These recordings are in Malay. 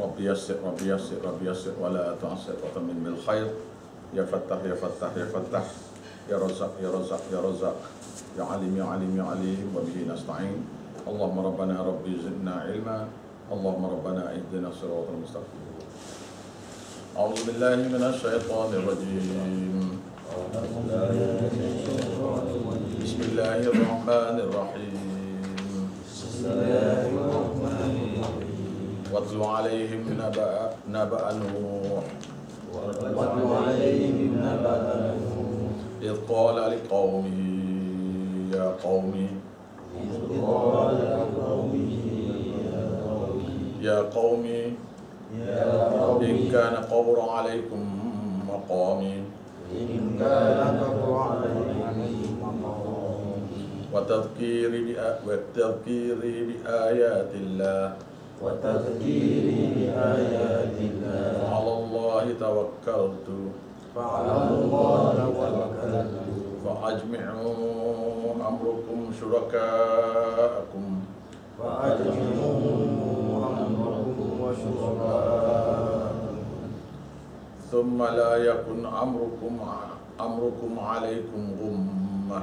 Rabbi yassir, Rabbi yassir, Rabbi yassir, wa la tu'assir wa tamin bil khair. Ya Fattah, ya Fattah, ya Fattah. Ya Razzaq, ya Razzaq, ya Razzaq. Ya Alim, ya Alim, ya Alim. Wa bihi nasta'in. Allahumma Rabbana Rabbi zidna ilma. Allahumma Rabbana ihdina siratal mustaqim. A'udzu billahi minasy syaithanir rajim. Bismillahirrahmanirrahim. Watlu alaihim naba'a Nuh. إذ قال لقومه يا قوم إن كان كبر عليكم مقامي وتذكيري بآيات الله على الله توكلت فأجمعوا أمركم شركاءكم ثم لا يكن أمركم عليكم غمة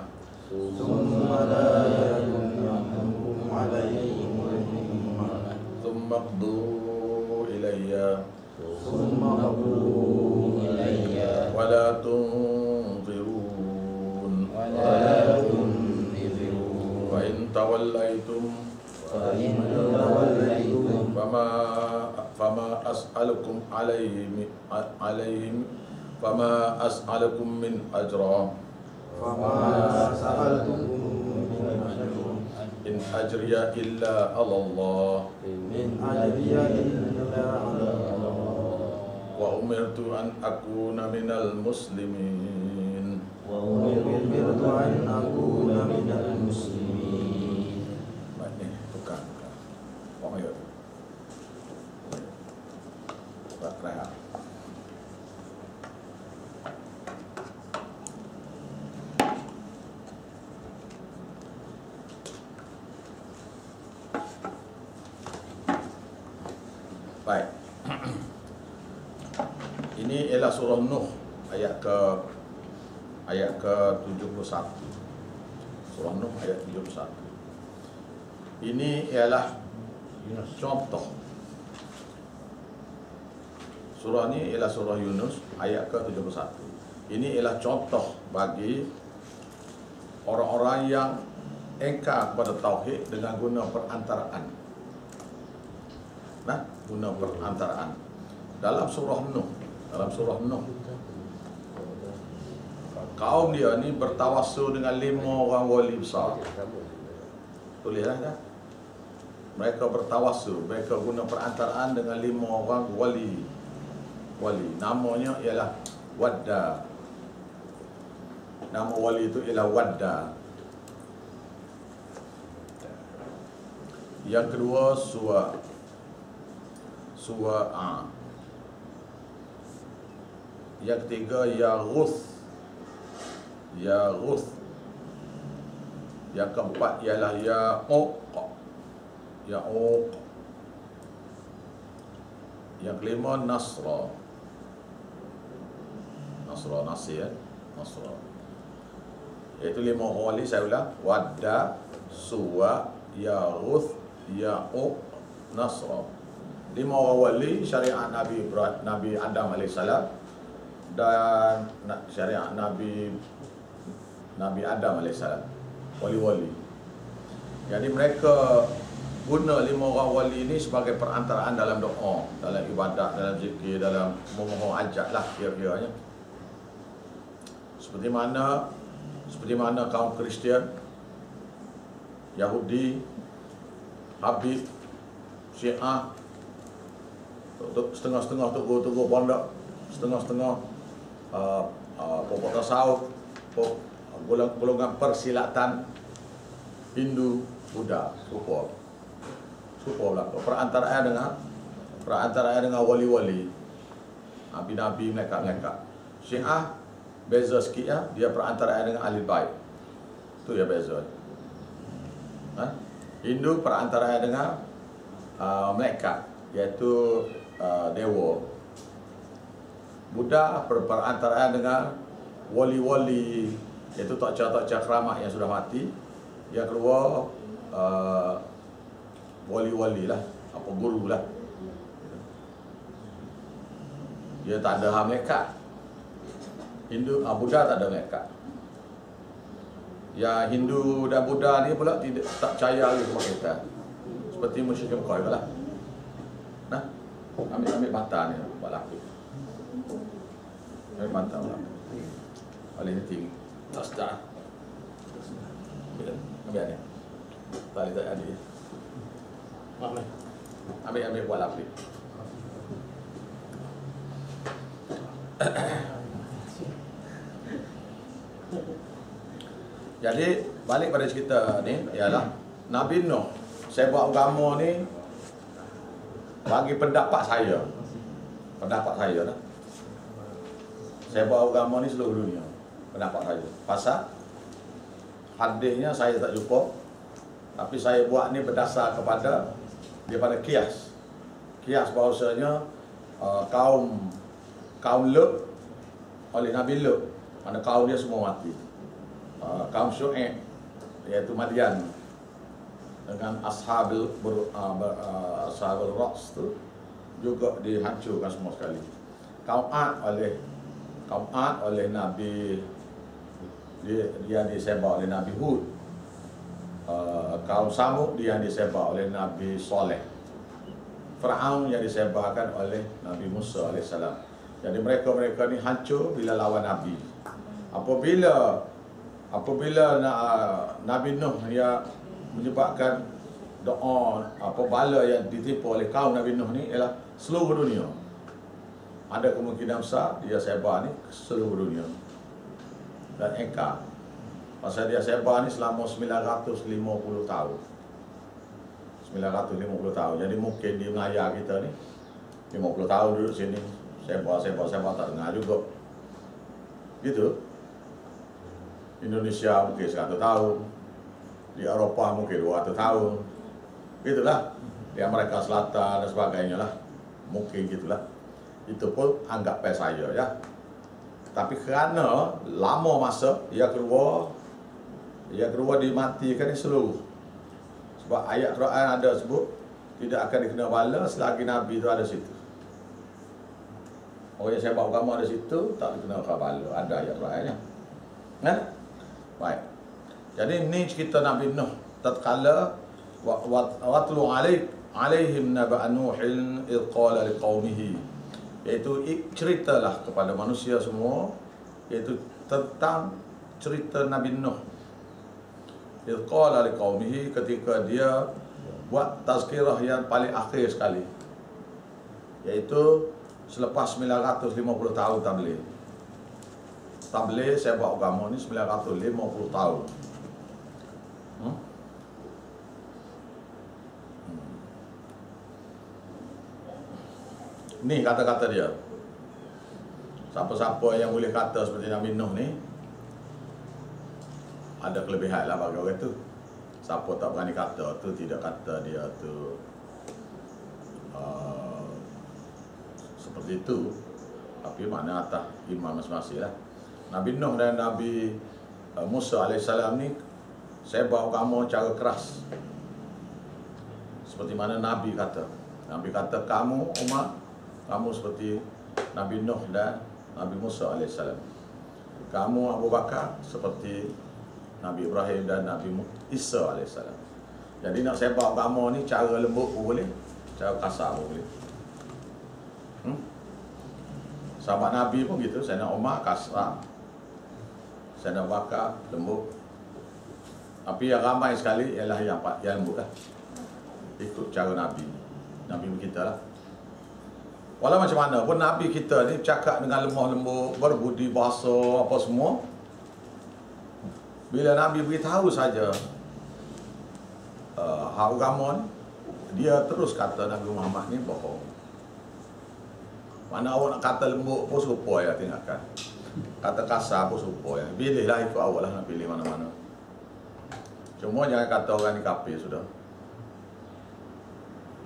ثم اقضوا إلي ولا تنظرون فإن توليتم فما أسألكم من أجر إن أجري إلا على الله وأمرت أن أكون من المسلمين Baik ni, tukar. Orang ya. Tak rehat. Baik. Ini ialah surah Nuh ayat ke-71. Surah Nuh ayat 71. Ini ialah contoh. Surah ini ialah surah Yunus ayat ke-71. Ini ialah contoh bagi orang-orang yang engkar kepada tauhid dengan guna perantaraan. Nah, guna perantaraan. Dalam surah Nuh, kaum dia ni bertawassul dengan 5 orang wali besar. Tulislah dah. Mereka bertawassul, mereka guna perantaraan dengan 5 orang wali. Namanya ialah Wadda. Nama wali itu ialah Wadda. Yang kedua Suwa'a. Yang ketiga Yaghuth. Yang keempat ialah Ya'uq. Yang kelima Nasra. Iaitu 5 orang wali. Saya ulang: Wadda, Suwa, Yaghuth, Ya'uq, Nasra. 5 orang wali syariat Nabi Adam AS dan syariat Nabi Adam AS, wali-wali. Jadi mereka guna 5 orang wali ini sebagai perantaraan dalam doa, dalam ibadat, dalam zikir, dalam memohon hajat lah kira-kiranya. Seperti mana kaum Kristian, Yahudi, Habib, Syiah, setengah-setengah tugu pondok, setengah-setengah pokok tasawuf, golongan persilatan Hindu, Buddha, serupa belaka. Perantaraan dengan wali-wali, nabi-nabi, mereka. Syiah beza sikit ya, dia perantaraan dengan ahli bait. Tu ya beza. Hindu perantaraan dengan mereka, iaitu dewa. Buddha perantaraan dengan wali-wali, iaitu tokca-tokca keramat yang sudah mati. Yang kedua wali-wali lah, apa guru lah. Dia tak ada malaikat. Buddha tak ada malaikat. Ya, Hindu dan Buddha ni pula tak percaya lagi kepada kita. Seperti musyrik Mekah lah. Nah, ambil mata ni, buat lapik. Ambil mata pula. Paling tinggi. Tak sedar. Ambil ni. Tak ada ni. Ambil buat lapik. Jadi balik pada cerita ni ialah Nabi Nuh, saya buat agama ni bagi pendapat saya lah. Saya buat agama ni seluruh dunia, pendapat saya. Pasal hadisnya saya tak jumpa, tapi saya buat ni berdasar daripada kias bahawasanya kaum Lut oleh Nabi Lut, mana kaum dia semua mati. Kaum Syu'aib iaitu Madian dengan ashabul Ras tu juga dihancurkan semua sekali. Kaum Ad oleh Nabi dia disebar oleh Nabi Hud. Kaum Samud dia disebar oleh Nabi Saleh. Firaun yang disebarkan oleh Nabi Musa alaihissalam. Jadi mereka ni hancur bila lawan Nabi. Apabila Nabi Nuh dia menyebabkan doa bala yang ditipu oleh kaum Nabi Nuh ni ialah seluruh dunia. Ada kemungkinan besar dia sebar ni ke seluruh dunia. Dan engkau pasal dia sebar ni selama 950 tahun. 950 tahun. Jadi mungkin di Melaya kita ni 50 tahun duduk sini sebar tak dengar juga. Gitu. Indonesia mungkin 100 tahun, di Eropah mungkin 200 tahun, gitulah. Di Amerika Selatan dan sebagainya lah, mungkin gitulah. Itu pun anggap saya ya. Tapi kerana lama masa, ia keluar dimatikan seluruh. Sebab ayat Quran ada sebut tidak akan dikena bala selagi Nabi itu ada situ. Orang yang saya bawa kamu ada situ tak dikena bala, ada ayat Qurannya. Nah, baik. Jadi ni cerita Nabi Nuh tatkala watlu alaihim naba nuhin id qala liqaumihi, iaitu ceritalah kepada manusia semua, iaitu tentang cerita Nabi Nuh id qala liqaumihi, ketika dia buat tazkirah yang paling akhir sekali, iaitu selepas 950 tahun tabligh saya buat agama ni 950 tahun. Ni kata-kata dia. Siapa-siapa yang boleh kata seperti Nabi Nuh ni ada kelebihan lah bagi orang tu. Siapa tak berani kata tu, tidak kata dia tu seperti itu. Tapi mana atas iman masing-masing lah. Nabi Nuh dan Nabi Musa alaihissalam ni saya bawa kamu cara keras. Seperti mana Nabi kata. Nabi kata kamu umat, kamu seperti Nabi Nuh dan Nabi Musa alaihissalam. Kamu Abu Bakar seperti Nabi Ibrahim dan Nabi Isa alaihissalam. Jadi nak saya bawa kamu ni cara lembut pun boleh, cara kasar pun boleh. Sahabat Nabi pun gitu, saya nak Umar kasar, saya nak Bakar lembut. Tapi yang ramai sekali ialah yang lembut lah. Ikut cara Nabi kita lah. Walau macam mana pun Nabi kita ni cakap dengan lemah lembut, berbudi bahasa apa semua. Bila Nabi beritahu saja hak agama ni, dia terus kata Nabi Muhammad ni bohong. Mana awak nak kata lembut pun serupa ya, tinggalkan. Kata kasar pun serupa ya. Pilihlah ikut awak lah nak pilih mana-mana. Cuma jangan kata orang ni kafir sudah.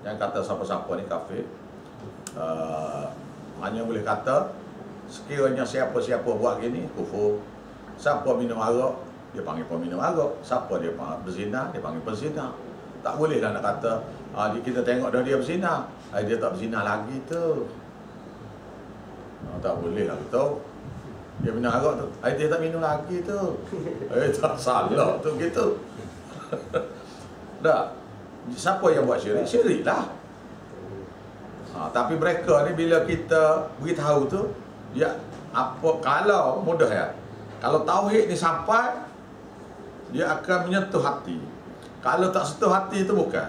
yang kata siapa-siapa ni kafir. Hanya boleh kata sekiranya siapa-siapa buat gini kufur. Siapa minum arak, dia panggil peminum arak. Siapa dia berzina, dia panggil perzina. Tak boleh lah nak kata kita tengok dah dia berzina, dia tak berzina lagi tu. Tak boleh lah tu. Dia minum arak tu, dia tak minum lagi tu. Tak salah tu gitu. Tak. Siapa yang buat syirik? Syirik lah. Tapi mereka ni bila kita beritahu tu, dia apa kalau mudah ya. Kalau tauhid ni sampai, dia akan menyentuh hati. Kalau tak sentuh hati itu bukan.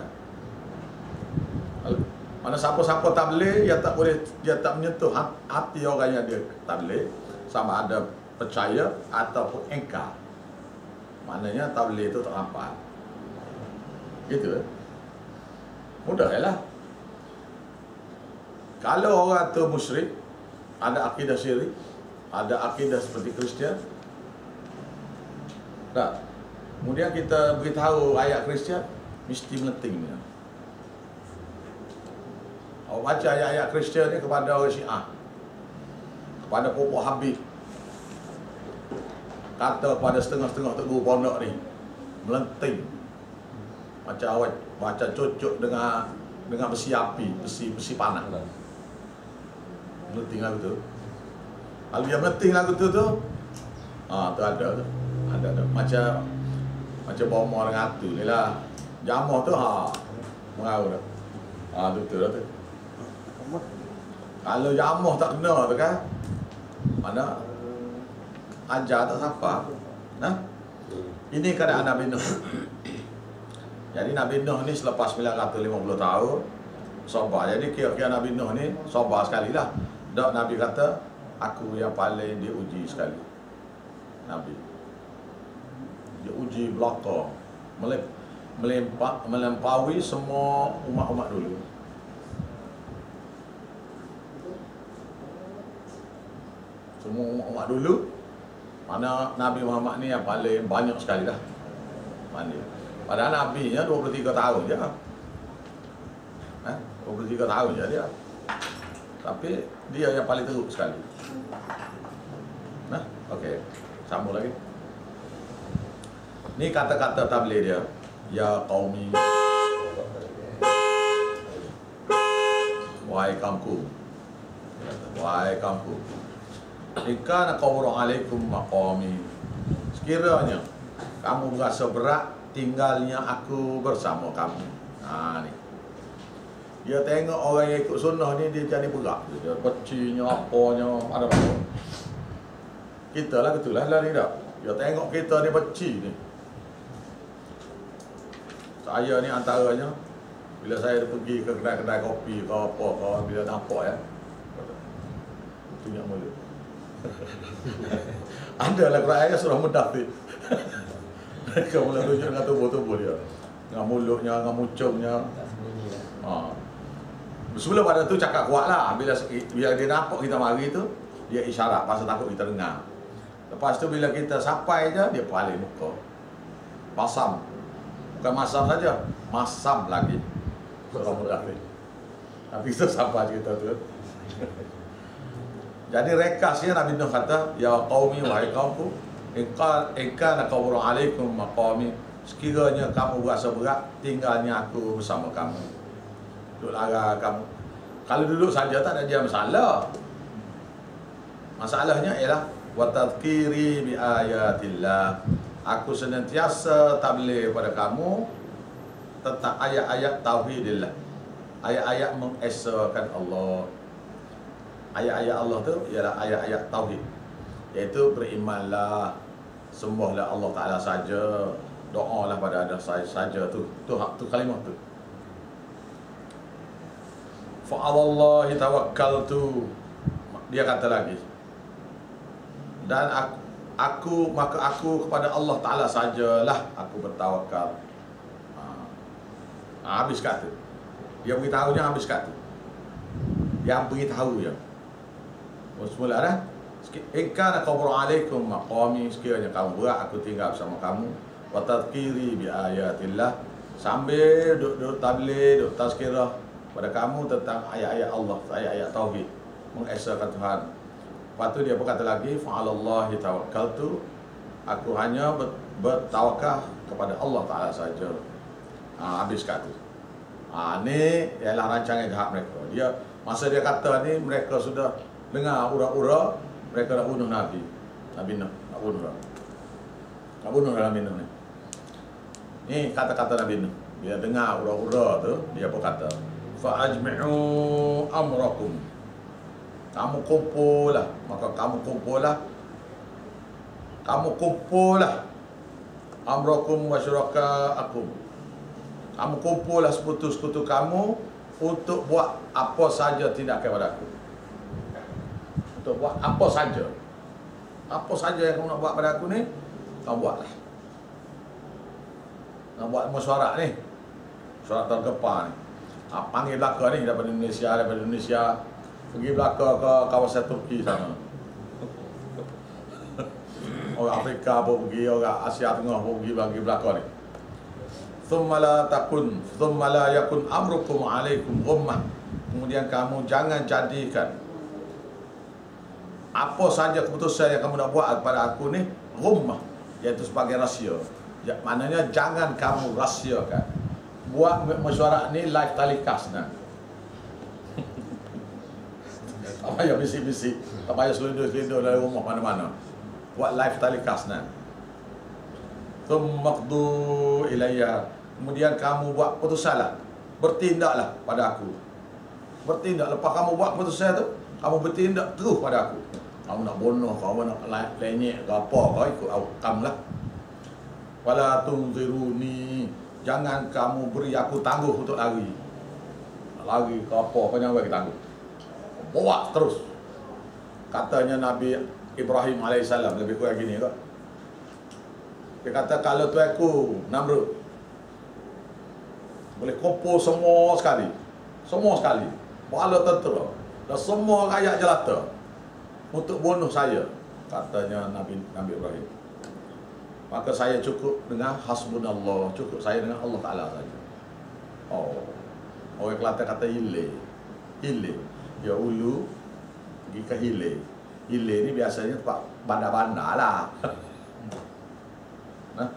Mana siapa-siapa tabligh, dia tak menyentuh hati orang yang dia tabligh, sama ada percaya ataupun engkar. Maknanya tabligh itu tak sampai. Gitu. Mudah lah. Kalau orang tu musyrik, ada akidah syirik, ada akidah seperti Kristian, tak. Kemudian kita beritahu ayat Kristian, mesti mengertinya. Awak baca ayat-ayat Kristian ni kepada orang Syiah, kepada pokok Habib, kata kepada setengah-setengah tok guru pondok ni, melenting. Macam awak baca cocok dengan besi api, besi panas. Melenting lagu tu. Kalau dia melenting lagu tu tu ada tu. Ada. Macam bomor dengan atu ni lah. Jamah tu mengaru dah. Betul dah tu. Kalau jamah tak kena tu kan, mana ajar tak siapa. Nah. Ini keadaan Nabi Nuh. Jadi Nabi Nuh ni selepas 950 tahun sabar. Jadi kira-kira Nabi Nuh ni sabar sekali lah. Dak Nabi kata, aku yang paling diuji sekali. Nabi. Dia uji belaka. Melampaui semua umat-umat dulu. Semua umat dulu. Mana Nabi Muhammad ni yang paling banyak sekali dah. Mana? Padahal Nabi nya 23 tahun je. 23 tahun je dia. Tapi dia yang paling teruk sekali. Nah, okey. Sambung lagi. Ni kata-kata tabligh dia. Ya qaumi. Wahai kaumku. Wahai kaumku. Jika qawru alaikum maqami. Sekiranya kamu berasa berat tinggalnya aku bersama kamu. Ni. Dia tengok orang yang ikut sunnah ni, dia jadi berat. Dia pecinya, apanya, ada apa. Kita lah betul lah ni tak. Dia tengok kita ni peci ni. Saya ni antaranya, bila saya pergi ke kedai-kedai kopi ke apa ke, bila nampak ya, tunjuk mulut. Ada lah Quran surah Mudaththir. Mereka mula tunjuk dengan tubuh-tubuh dia, dengan mulutnya, dengan muncungnya. Sebelum pada tu cakap kuat lah. Bila dia nampak kita mari tu, dia isyarat pasal takut kita dengar. Lepas tu bila kita sampai je, dia paling muka. Masam. Bukan masam saja, masam lagi. Surah Mudaththir. Tapi kita sampai cerita tu. Jadi rekasnya Nabi Nuh kata, ya qaumi wahai kaumku, Ika qawru alaikum maqami. Sekiranya kamu berasa berat tinggalnya aku bersama kamu. Duduk lara kamu. Kalau duduk saja tak ada dia masalah. Masalahnya ialah wa tadhkiri bi ayatillah. Aku senantiasa tabligh kepada kamu tentang ayat-ayat tauhidillah. Ayat-ayat mengesakan Allah. Ayat-ayat Allah tu ialah ayat-ayat tauhid. Iaitu berimanlah, sembahlah Allah Taala saja, doalah pada Allah saja tu. Tu kalimah tu. Fa Allahi tawakkaltu. Dia kata lagi. Dan aku kepada Allah Taala sajalah aku bertawakal. Habis kata. Dia beritahunya habis kata. Yang beritahu ya. Semula dah. Ika qawru alaikum maqami. Sekiranya kamu berat aku tinggal bersama kamu. Wa tadhkiri bi ayatillah. Sambil duduk tabligh, duduk tazkirah pada kamu tentang ayat-ayat Allah, ayat-ayat tauhid, mengesakan Tuhan. Lepas tu dia berkata lagi, fa'alallahi tawakkaltu, aku hanya bertawakal kepada Allah Ta'ala saja. Habis kata. Ni ialah rancangan jahat mereka. Dia masa dia kata ni, mereka sudah dengar ura-ura, mereka nak bunuh Nabi Nuh, nak bunuh Nabi Nuh ni. Ni kata-kata Nabi Nuh. Dia dengar ura-ura tu, dia berkata, fa'ajmi'u amrakum, kamu kumpullah, maka kamu kumpullah amrakum wa syuraka'akum, kamu kumpullah sekutu-sekutu kamu untuk buat apa saja tindakan pada aku, untuk buat apa saja yang kamu nak buat pada aku ni, kamu buatlah. Nak buat mesyuarat ni, mesyuarat tergepar ni, panggil belaka ni daripada Indonesia pergi belaka ke kawasan Turki sana. Orang Afrika pun pergi, orang Asia Tengah pun pergi bagi belaka ni. Thumma la yakun amrukum alaikum ghummah, kemudian kamu jangan jadikan apa saja keputusan yang kamu nak buat kepada aku ni ghummah, iaitu sebagai rahsia. Maknanya jangan kamu rahsiakan. Buat mesyuarat ni live telecast nah. Tak payah bisik-bisik, tak payah selindor-selindor dari rumah mana-mana. Buat live telecast nah. Tsumaqdu ilayya, kemudian kamu buat putusanlah, bertindaklah pada aku. Bertindak, lepas kamu buat putusan tu, kamu bertindak terus pada aku. Kamu nak bunuh, kamu nak lenyek ke apa, kau ikut kamu lah. Wala tunziruni, jangan kamu beri aku tangguh untuk lari. Lari ke apa, kau jangan bagi tangguh. Buat terus. Katanya Nabi Ibrahim AS lebih kurang gini kok. Dia kata, kalau tuanku Namrud boleh kumpul semua sekali, bala tentera dan semua rakyat jelata untuk bunuh saya, katanya Nabi Ibrahim, maka saya cukup dengan hasbunallah, cukup saya dengan Allah Ta'ala saja. Orang Kelantan kata hile, ya ulu pergi ke hile. Hile ni biasanya tempat bandar-bandar lah. Nah,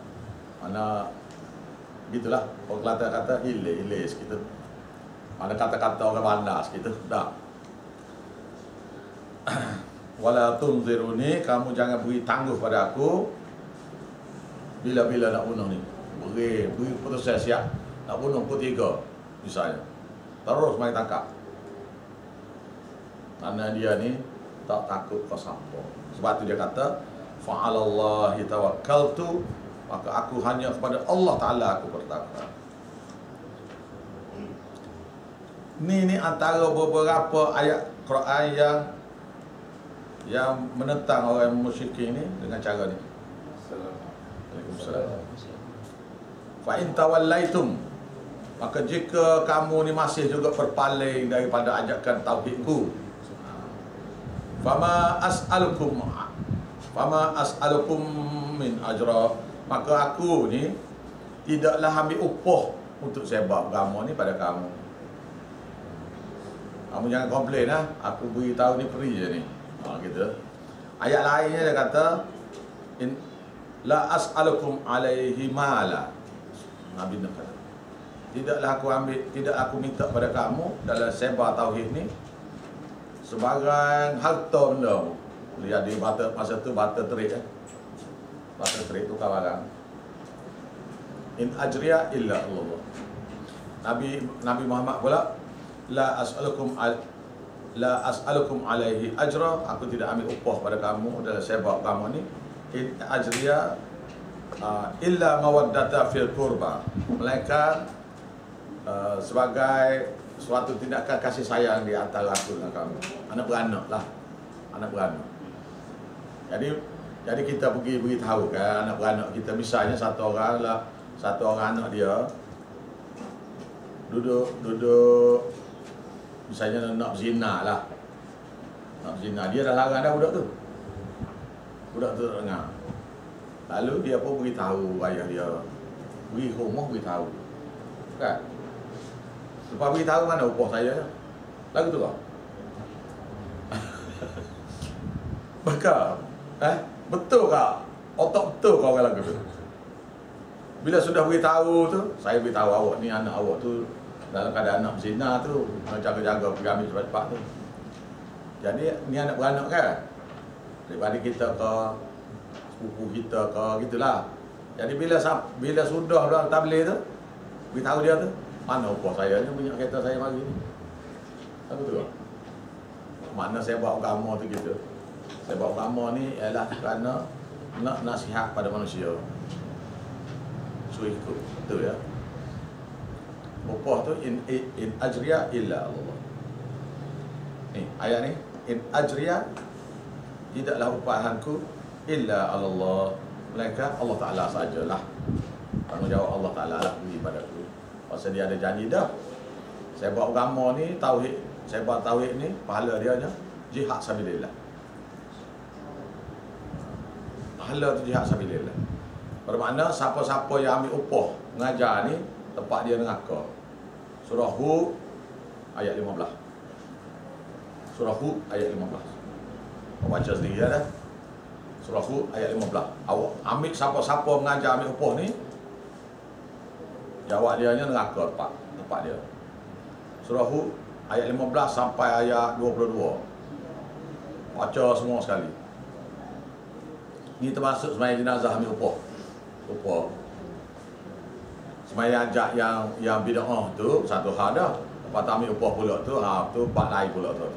mana gitulah orang Kelantan kata hile segitu. Mana kata-kata orang bandar segitu. Dah. Wala tunziruni, kamu jangan beri tangguh pada aku bila-bila nak bunuh ni. Beri putusan siap nak bunuh pukul 3 misalnya. Terus mari tangkap. Karena dia ni tak takut ke siapa. Sebab tu dia kata, fa'alallahi tawakkaltu, maka aku hanya kepada Allah Ta'ala aku bertawakal. Ni antara beberapa ayat Quran yang menentang orang musyrikin ni dengan cara ni. Waalaikumsalam. Fa in tawallaitum, maka jika kamu ni masih juga berpaling daripada ajakan tauhidku, fama as'alukum min ajra, maka aku ni tidaklah ambil upah untuk sebar agama ni pada kamu. Kamu jangan komplain lah, aku beritahu ni free je ni. Gitu. Ayat lainnya dia kata, la as'alukum alaihi mala. Nabi Nuh kata, tidak aku minta pada kamu dalam sebar tauhid ni sebarang harta benda. Lihat di masa tu barter trade. Barter trade tukar barang. In ajriya illa Allah. Nabi Muhammad pula, la as'alukum alaihi ajra, aku tidak ambil upah pada kamu dalam sebar kamu ni. In ajriya illa mawaddata fil qurba, melainkan sebagai suatu tindakan kasih sayang di antara aku dan kamu. Anak beranak lah, anak beranak. Jadi kita pergi beritahu kan anak beranak kita, misalnya satu orang anak dia duduk misalnya nak zina lah, dia dah larang dah budak tu dengar. Lalu dia pun beritahu ayah dia, pergi rumah beritahu kan. Lepas beritahu mana upah saya. Lagu tu kau. Bakar. Betul kak? Otak betul kau orang lagu tu. Bila sudah beritahu tu, saya beritahu awak ni anak awak tu dalam keadaan nak berzina tu, jaga-jaga pergi ambil cepat-cepat tu. Jadi ni anak beranak kan? Daripada kita ke sepupu kita ke gitulah. Jadi bila sudah dalam tabligh tu, beritahu dia tu, mana upah saya ni punya kereta saya mari ni. Apa tu? Mana saya buat agama tu gitu. Saya buat agama ni ialah kerana nak nasihat pada manusia. So ikut, betul ya. Upah tu in ajriya illa Allah. Ni ayat ni, in ajriya tidaklah upahanku illa Allah, melainkan Allah Taala sajalah. Tanggungjawab Allah Taala lah beri padaku. Pasal dia ada janji dah. Saya buat agama ni tauhid, saya buat tauhid ni pahala dia nya jihad sabilillah. Pahala tu jihad sabilillah. Bermakna siapa-siapa yang ambil upah mengajar ni tempat dia neraka. Surah Hud ayat 15. Surah Hud ayat 15. Kau baca sendiri dah. Surah Hud ayat 15. Awak ambil siapa-siapa mengajar ambil upah ni, jawab dia nya neraka tempat dia. Surah Hud ayat 15 sampai ayat 22. Baca semua sekali. Ini termasuk sembahyang jenazah ambil upah. Sembahyang ajak yang bid'ah tu satu hal dah. Lepas tu ambil upah pula tu, tu bab lain pula tu.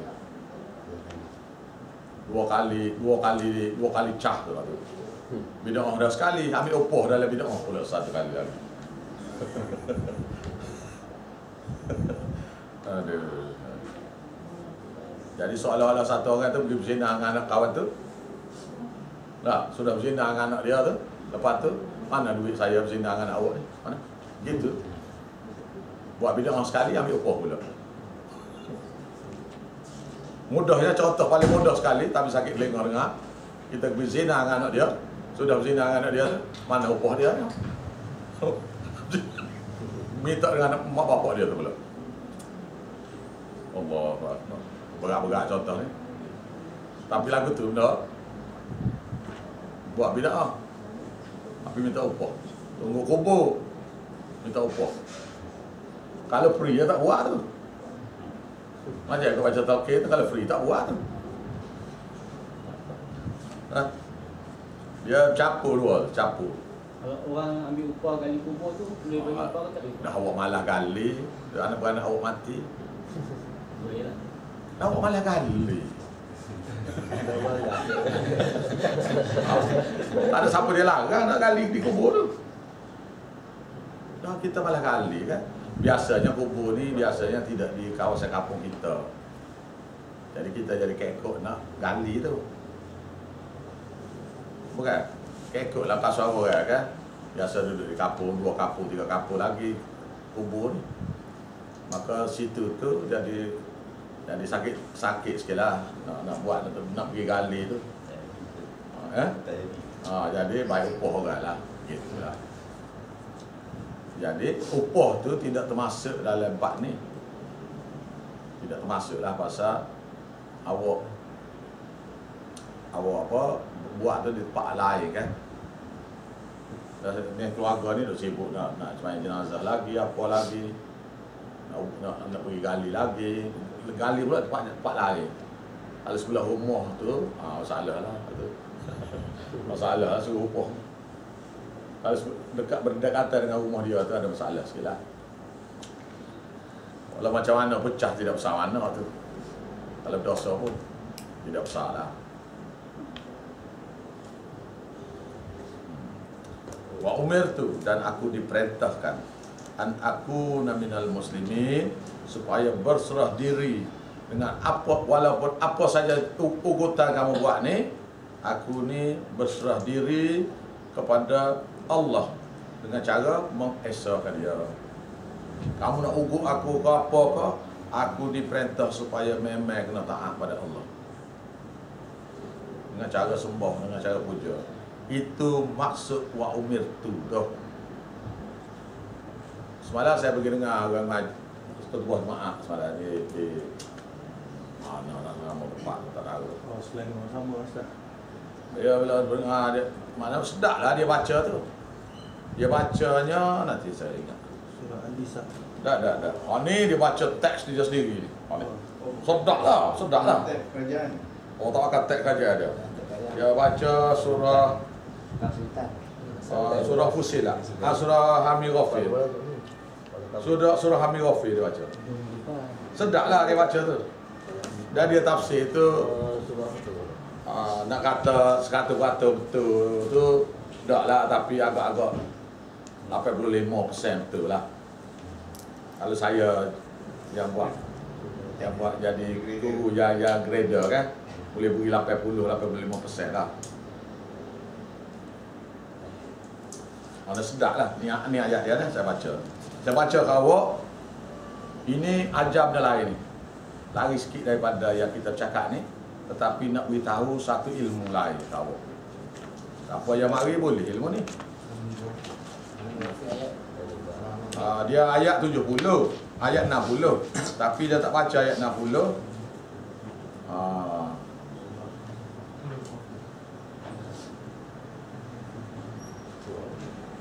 Dua kali cah tu. Bid'ah dah sekali, ambil upah dalam bid'ah pula satu kali lagi. Aduh. Jadi seolah-olah satu orang tu pergi berzina dengan anak kawan tu. Nah, sudah berzina dengan anak dia tu. Lepas tu, mana duit saya berzina dengan anak awak ni? Mana? Gitu. Buat bid'ah sekali, ambil upah pula. Mudahnya, contoh paling mudah sekali, tapi sakit telinga dengar. Kita berzina dengan anak dia. Sudah berzina dengan anak dia tu. Mana upah dia? Minta dengan mak bapak dia tu pula. Allah, berat-berat contoh ni. Tapi lagu tu benda buat bid'ah, tapi minta upah. Tunggu kubur, minta upah. Kalau free dia tak buat tu. Macam aku baca Tauqid tu, kalau free tak buat tu. Dia capur dua, capur. Kalau orang ambil upah gali kubur tu, boleh bagi upah ke tak boleh? Dah awak malah gali, anak-anak awak mati. Boleh lah. Dah awak malah gali. Tak ada siapa dia larang nak gali di kubur tu. Dah kita malah gali kan. Biasanya kubur ni biasanya tidak di kawasan kampung kita. Jadi kita jadi kekok nak gali tu. Bukan? Kekok lah kat suara kan. Biasa duduk di kampung, 2 kampung, 3 kampung lagi kubur ni. Maka situ tu jadi sakit sikit lah nak buat nak pergi gali tu. Jadi baik upah orang lah gitulah. Jadi upah tu tidak termasuk dalam bab ni. Tidak termasuk lah pasal awak apa buat tu di tempat lain kan. Dan keluarga ni duk sibuk nak sembahyang jenazah lagi, apa lagi, nak pergi gali lagi. Gali pula tempat lain. Kalau sebelah rumah tu, masalah lah tu. Masalah lah suruh upah. Kalau berdekatan dengan rumah dia tu ada masalah sikit lah. Kalau macam mana pecah tidak besar mana tu. Kalau dosa pun tidak besar lah. Wa umirtu, dan aku diperintahkan an aku minal muslimin, supaya berserah diri dengan apa, walaupun apa saja ugutan kamu buat ni, aku ni berserah diri kepada Allah dengan cara mengesahkan dia. Kamu nak ugut aku ke apa ke, aku diperintah supaya memang kena taat pada Allah dengan cara sembah, dengan cara puja. Itu maksud wa umirtu tu. Semalam saya pergi dengar orang ketua jemaah semalam di mana nama tempat tak tahu. Oh, selain sama Ustaz. Dia bila dengar dia mana sedaplah dia baca tu. Dia bacanya nanti saya ingat. Surah An-Nisa. Dah. Ni dia baca teks dia sendiri ni. Ni. Sedaplah. Kerajaan. Oh tak akan teks saja dia. Dia baca surah surah Fusilat. Surah Hamil Ghafir. Surah Hamil Ghafir dia baca. Sedaplah dia baca tu. Dan dia tafsir tu nak kata sekata-kata betul tu tak lah, tapi agak-agak 85% betul lah. Kalau saya yang buat jadi guru yang grader kan, boleh beri 80-85% lah. Mana sedap lah. Ni ayat dia dah saya baca. Saya baca ke awak. Ini ajar benda lain ni. Lari sikit daripada yang kita cakap ni, tetapi nak beritahu satu ilmu lain ke awak. Apa yang mari boleh ilmu ni. Dia ayat 70, ayat 60, tapi dia tak baca ayat 60.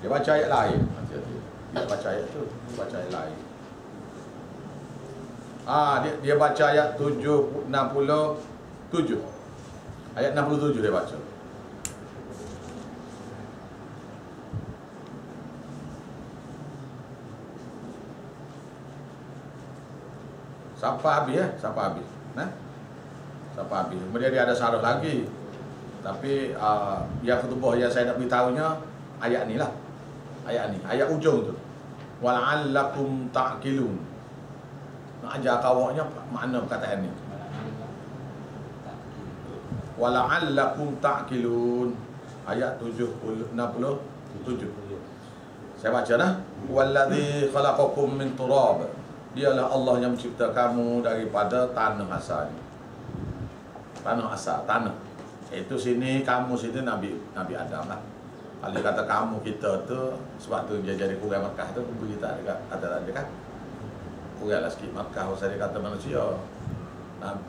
Dia baca ayat lain. Dia baca ayat tu, baca ayat lain. Dia baca ayat 67. Ayat 67 dia baca. Sampai habis sampai habis. Sampai habis. Kemudian dia ada syarat lagi. Tapi yang khutbah yang saya nak beritahunya ayat ni lah. Ayat ni, ayat ujung tu. Wala'allakum ta'qilun. Nak ajar kawaknya makna perkataan ni. Wala'allakum ta'qilun. Ayat 67. Saya baca dah. Walladzi khalaqakum min turab. Dialah Allah yang mencipta kamu daripada tanah asal. Tanah asal, tanah. Itu sini, kamu sini Nabi Adam lah. Kalau dia kata kamu kita tu, sebab tu dia jadi kurang Makkah tu, berita dekat kata dia kan. Kuranglah sikit Makkah, usah dia kata manusia.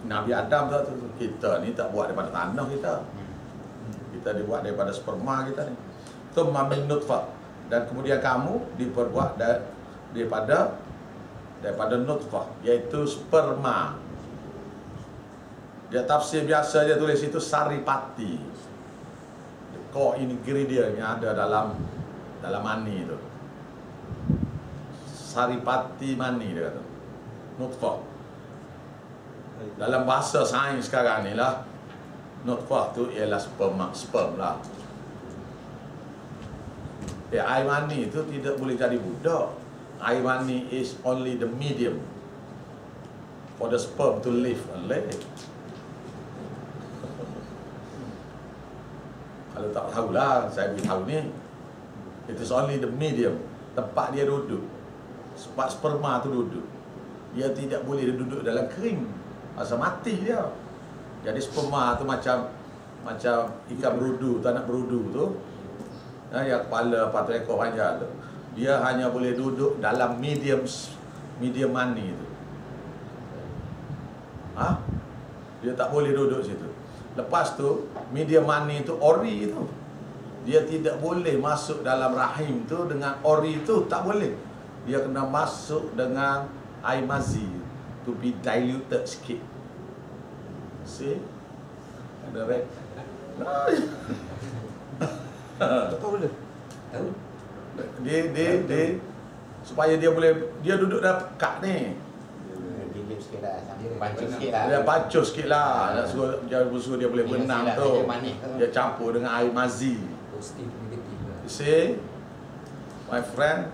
Nabi Adam tu, kita ni tak buat daripada tanah kita. Kita dibuat daripada sperma kita ni. Tsumma min nutfah. Dan kemudian kamu diperbuat daripada nutfah, iaitu sperma. Dia tafsir biasa dia tulis itu saripati. Core ingredient yang ada dalam mani itu. Saripati mani dia kata. Nutfah. Dalam bahasa sains sekarang ni lah, nutfah tu ialah sperm lah. Air mani itu tidak boleh jadi budak. Air mani is only the medium for the sperm to live only. Kalau tak tahulah, saya beritahu ni. It is only the medium, tempat dia duduk. Sebab sperma tu duduk. Dia tidak boleh duduk dalam kering. Masa mati dia. Jadi sperma tu macam ikan berudu, anak berudu tu. Yang kepala 4 ekor panjang tu. Dia hanya boleh duduk dalam medium mani tu. Dia tak boleh duduk situ. Lepas tu medium mani tu ori tu. Dia tidak boleh masuk dalam rahim tu dengan ori tu, tak boleh. Dia kena masuk dengan air mazi to be diluted sikit. See? Ada red. Tak tahu boleh. Tahu? Dia supaya dia duduk dalam kak ni. Gigit sikit lah, pancung sikit lah. Dia pancung sikit lah. Nak suruh dia boleh berenang tu. Dia campur dengan air mazi. Positif, negatif lah. You see? My friend.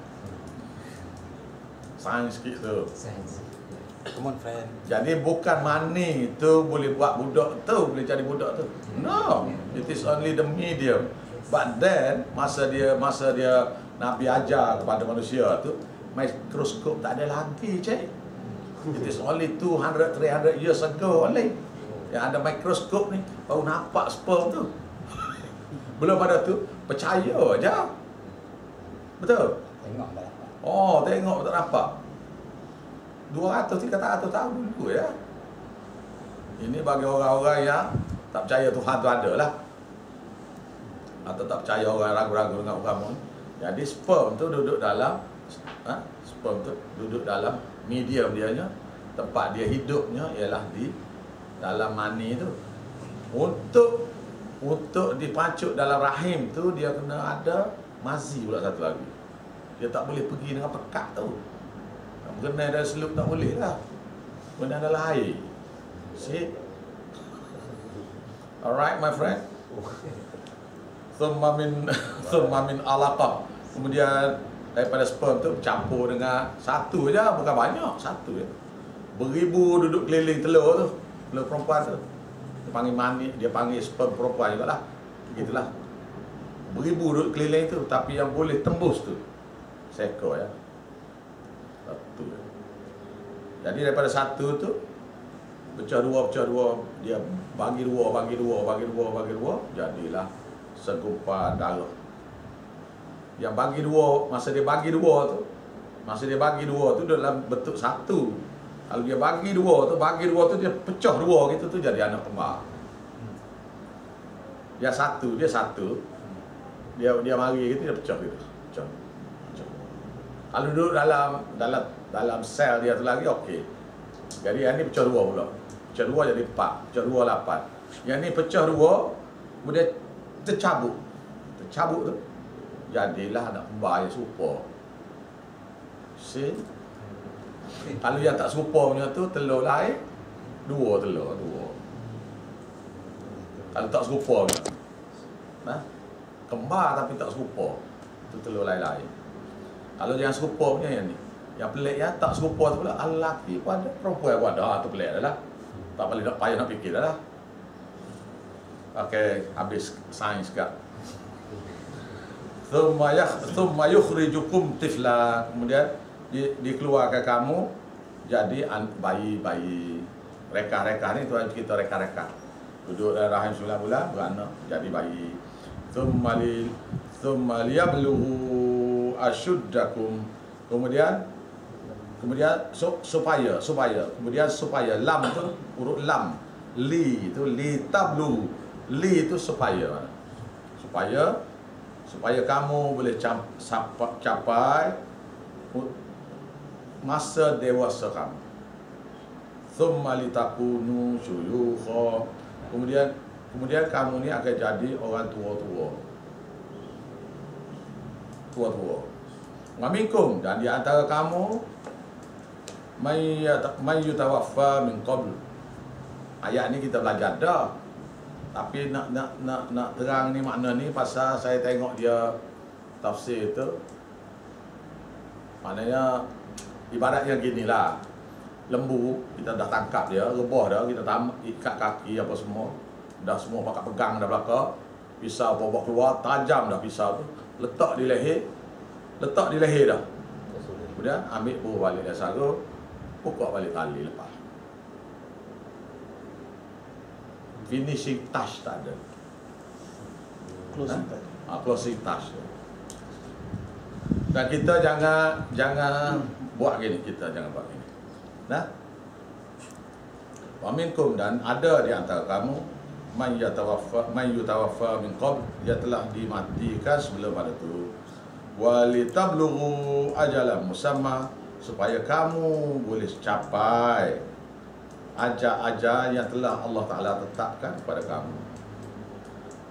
Sains sikit tu. Sains. Come on friend. Jadi bukan mani tu boleh buat budak tu, boleh jadi budak tu. No. It is only the medium. But then masa dia Nabi ajar kepada manusia tu, mikroskop tak ada lagi, cik. It is only 200-300 years ago only. Yang ada mikroskop ni baru nampak sperm tu. Belum pada tu percaya aja. Betul? Tengok dah dapat. Oh, tengok tak nampak. 200-300 tahun dulu ya. Ini bagi orang-orang yang tak percaya Tuhan tu ada lah, atau tak percaya orang ragu-ragu dengan agama. Jadi sperm tu duduk dalam sperm tu duduk dalam medium dianya, tempat dia hidupnya ialah di dalam mani tu. Untuk dipacuk dalam rahim tu dia kena ada mazi pula satu lagi. Dia tak boleh pergi dengan pekat tu. Kena dari selup tak boleh lah. Kena dalam air. See? Alright my friend. Thumma min alaqah. Kemudian daripada sperm tu campur dengan satu je, bukan banyak, satu je. Beribu duduk keliling telur tu. Telur perempuan tu. Dia panggil mani, dia panggil sperm perempuan jugalah. Begitulah. Beribu duduk keliling tu, tapi yang boleh tembus tu seekor ya. Satu. Jadi daripada satu tu pecah dua, dia bagi dua, jadilah segumpal darah. Yang bagi dua, masa dia bagi dua tu dalam bentuk satu. Kalau dia bagi dua tu dia pecah dua gitu tu jadi anak kembar. Dia satu. Dia mari gitu dia pecah gitu. Pecah. Kalau duduk dalam sel dia tu lagi okey. Jadi yang ni pecah dua pula. Pecah dua jadi 4, pecah dua 8. Yang ni pecah dua, kemudian tercabut tu jadilah anak kembar yang serupa. See? Kalau yang tak serupa punya tu telur lain, dua. Kalau tak serupa punya, kembar tapi tak serupa, tu telur lain-lain. Kalau yang serupa punya yang ni, yang pelik ya, tak serupa tu pula, lelaki pun ada, perempuan pun ada, tu pelik dah lah. Tak boleh nak payah nak fikir dah lah. Okey, habis sains kat. Thumma yukhrijukum tifla. Kemudian dikeluarkan kamu jadi bayi. Reka-reka ni tuan kita reka-reka. Duduk dalam rahim 9 bulan beranak jadi bayi. Thumma liyablughu ashuddakum. Kemudian supaya lam tu huruf lam, li tablu, li itu supaya kamu boleh capai masa dewasa kamu. Thumma litakunu syuyukha. Kemudian kamu ni akan jadi orang tua. Wa minkum, dan di antara kamu may yutawaffa min qabl. Ayat ni kita belajar dah. Tapi nak terang ni makna ni pasal saya tengok dia tafsir tu. Maknanya ibaratnya ginilah. Lembu kita dah tangkap dia, rebah dah, kita ikat kaki apa semua. Dah semua pakai pegang dah belakang. Pisau bawa keluar, tajam dah pisau tu. Letak di leher dah. Kemudian ambil buah balik dia sarung, pukul balik tali lepas. Finishing touch tak ada. Closing touch. Dan kita jangan buat gini, Nah. Wa minkum, dan ada di antara kamu man yutawaffa min qabl, dia telah dimatikan sebelum pada itu. Wa litablughu ajalan musamma, supaya kamu boleh capai ajal yang telah Allah Ta'ala tetapkan kepada kamu.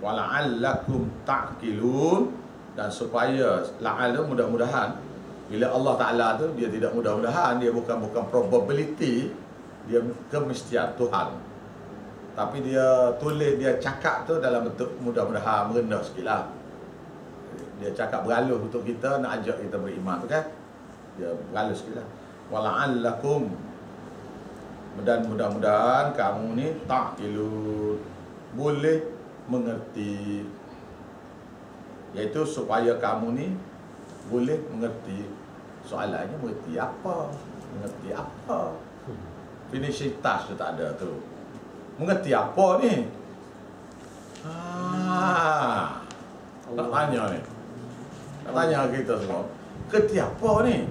Wa la'allakum ta'qilun, dan supaya la'al mudah-mudahan, bila Allah Ta'ala tu dia tidak mudah-mudahan, dia bukan probability, dia kemestian Tuhan. Tapi dia tulis, dia cakap tu dalam bentuk mudah-mudahan, merendah sikit lah. Dia cakap beralus untuk kita, nak ajak kita beriman tu kan. Dia beralus sikit lah. Wala'allakum, dan mudah-mudahan kamu ni ta'qilun, boleh mengerti. Iaitu supaya kamu ni boleh mengerti. Soalannya mengerti apa? Finishing touch tu tak ada tu. Mengerti apa ni? Tak tanya ni. Tak tanya kita semua. Mengerti apa ni?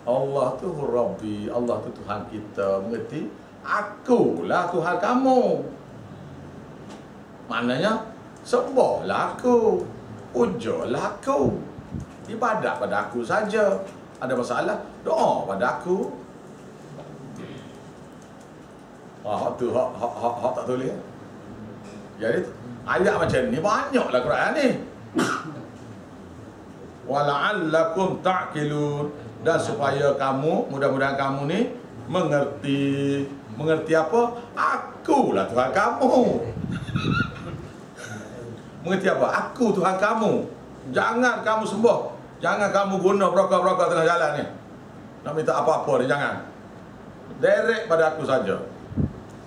Allah tu Rabbi, Allah tu Tuhan kita. Mengerti? Akulah Tuhan kamu. Maknanya, sembahlah aku, pujalah aku, ibadat pada aku saja. Ada masalah, doa pada aku. Hak tu, hak tak tulis. Jadi, ayat macam ni banyaklah Quran ni. Wala'allakum ta'qilun, dan supaya kamu, mudah-mudahan kamu ni mengerti. Mengerti apa? Akulah Tuhan kamu. Mengerti apa? Aku Tuhan kamu. Jangan kamu sembah. Jangan kamu guna broker-broker tengah jalan ni. Nak minta apa-apa ni, jangan. Direct pada aku saja.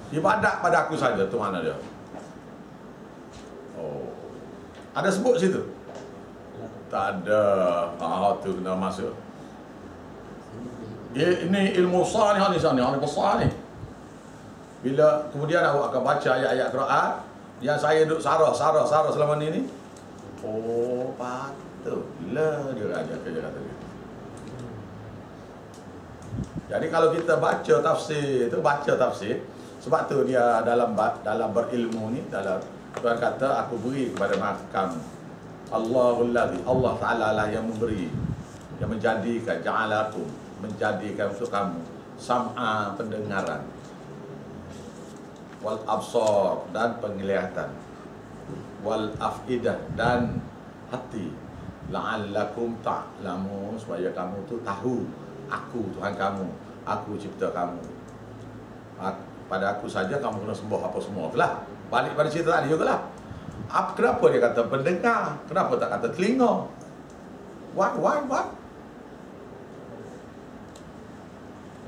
Ibadat pada aku saja. Tu mana dia? Oh. Ada sebut situ? Tak ada. Tu kena masuk. Ini ilmu besar ni sana, ni besar ni. Bila kemudian awak akan baca ayat-ayat Quran yang saya duduk sarah selama ni. Oh, patutlah dia ajar kerja kata dia. Jadi kalau kita baca tafsir tu, sebab tu dia dalam berilmu ni, dalam Tuhan kata aku beri kepada kamu. Allahul ladzi, Allah Taala lah yang memberi, yang menjadikan, ja'alakum, menjadikan untuk kamu sam'a, pendengaran, wal absar, dan penglihatan, wal afidah, dan hati, la'allakum ta'lamun, supaya kamu tu tahu aku Tuhan kamu, aku cipta kamu, pada aku saja kamu kena sembah apa semua lah. Balik pada cerita tadi juga lah. Kenapa dia kata pendengar? Kenapa tak kata telinga? What?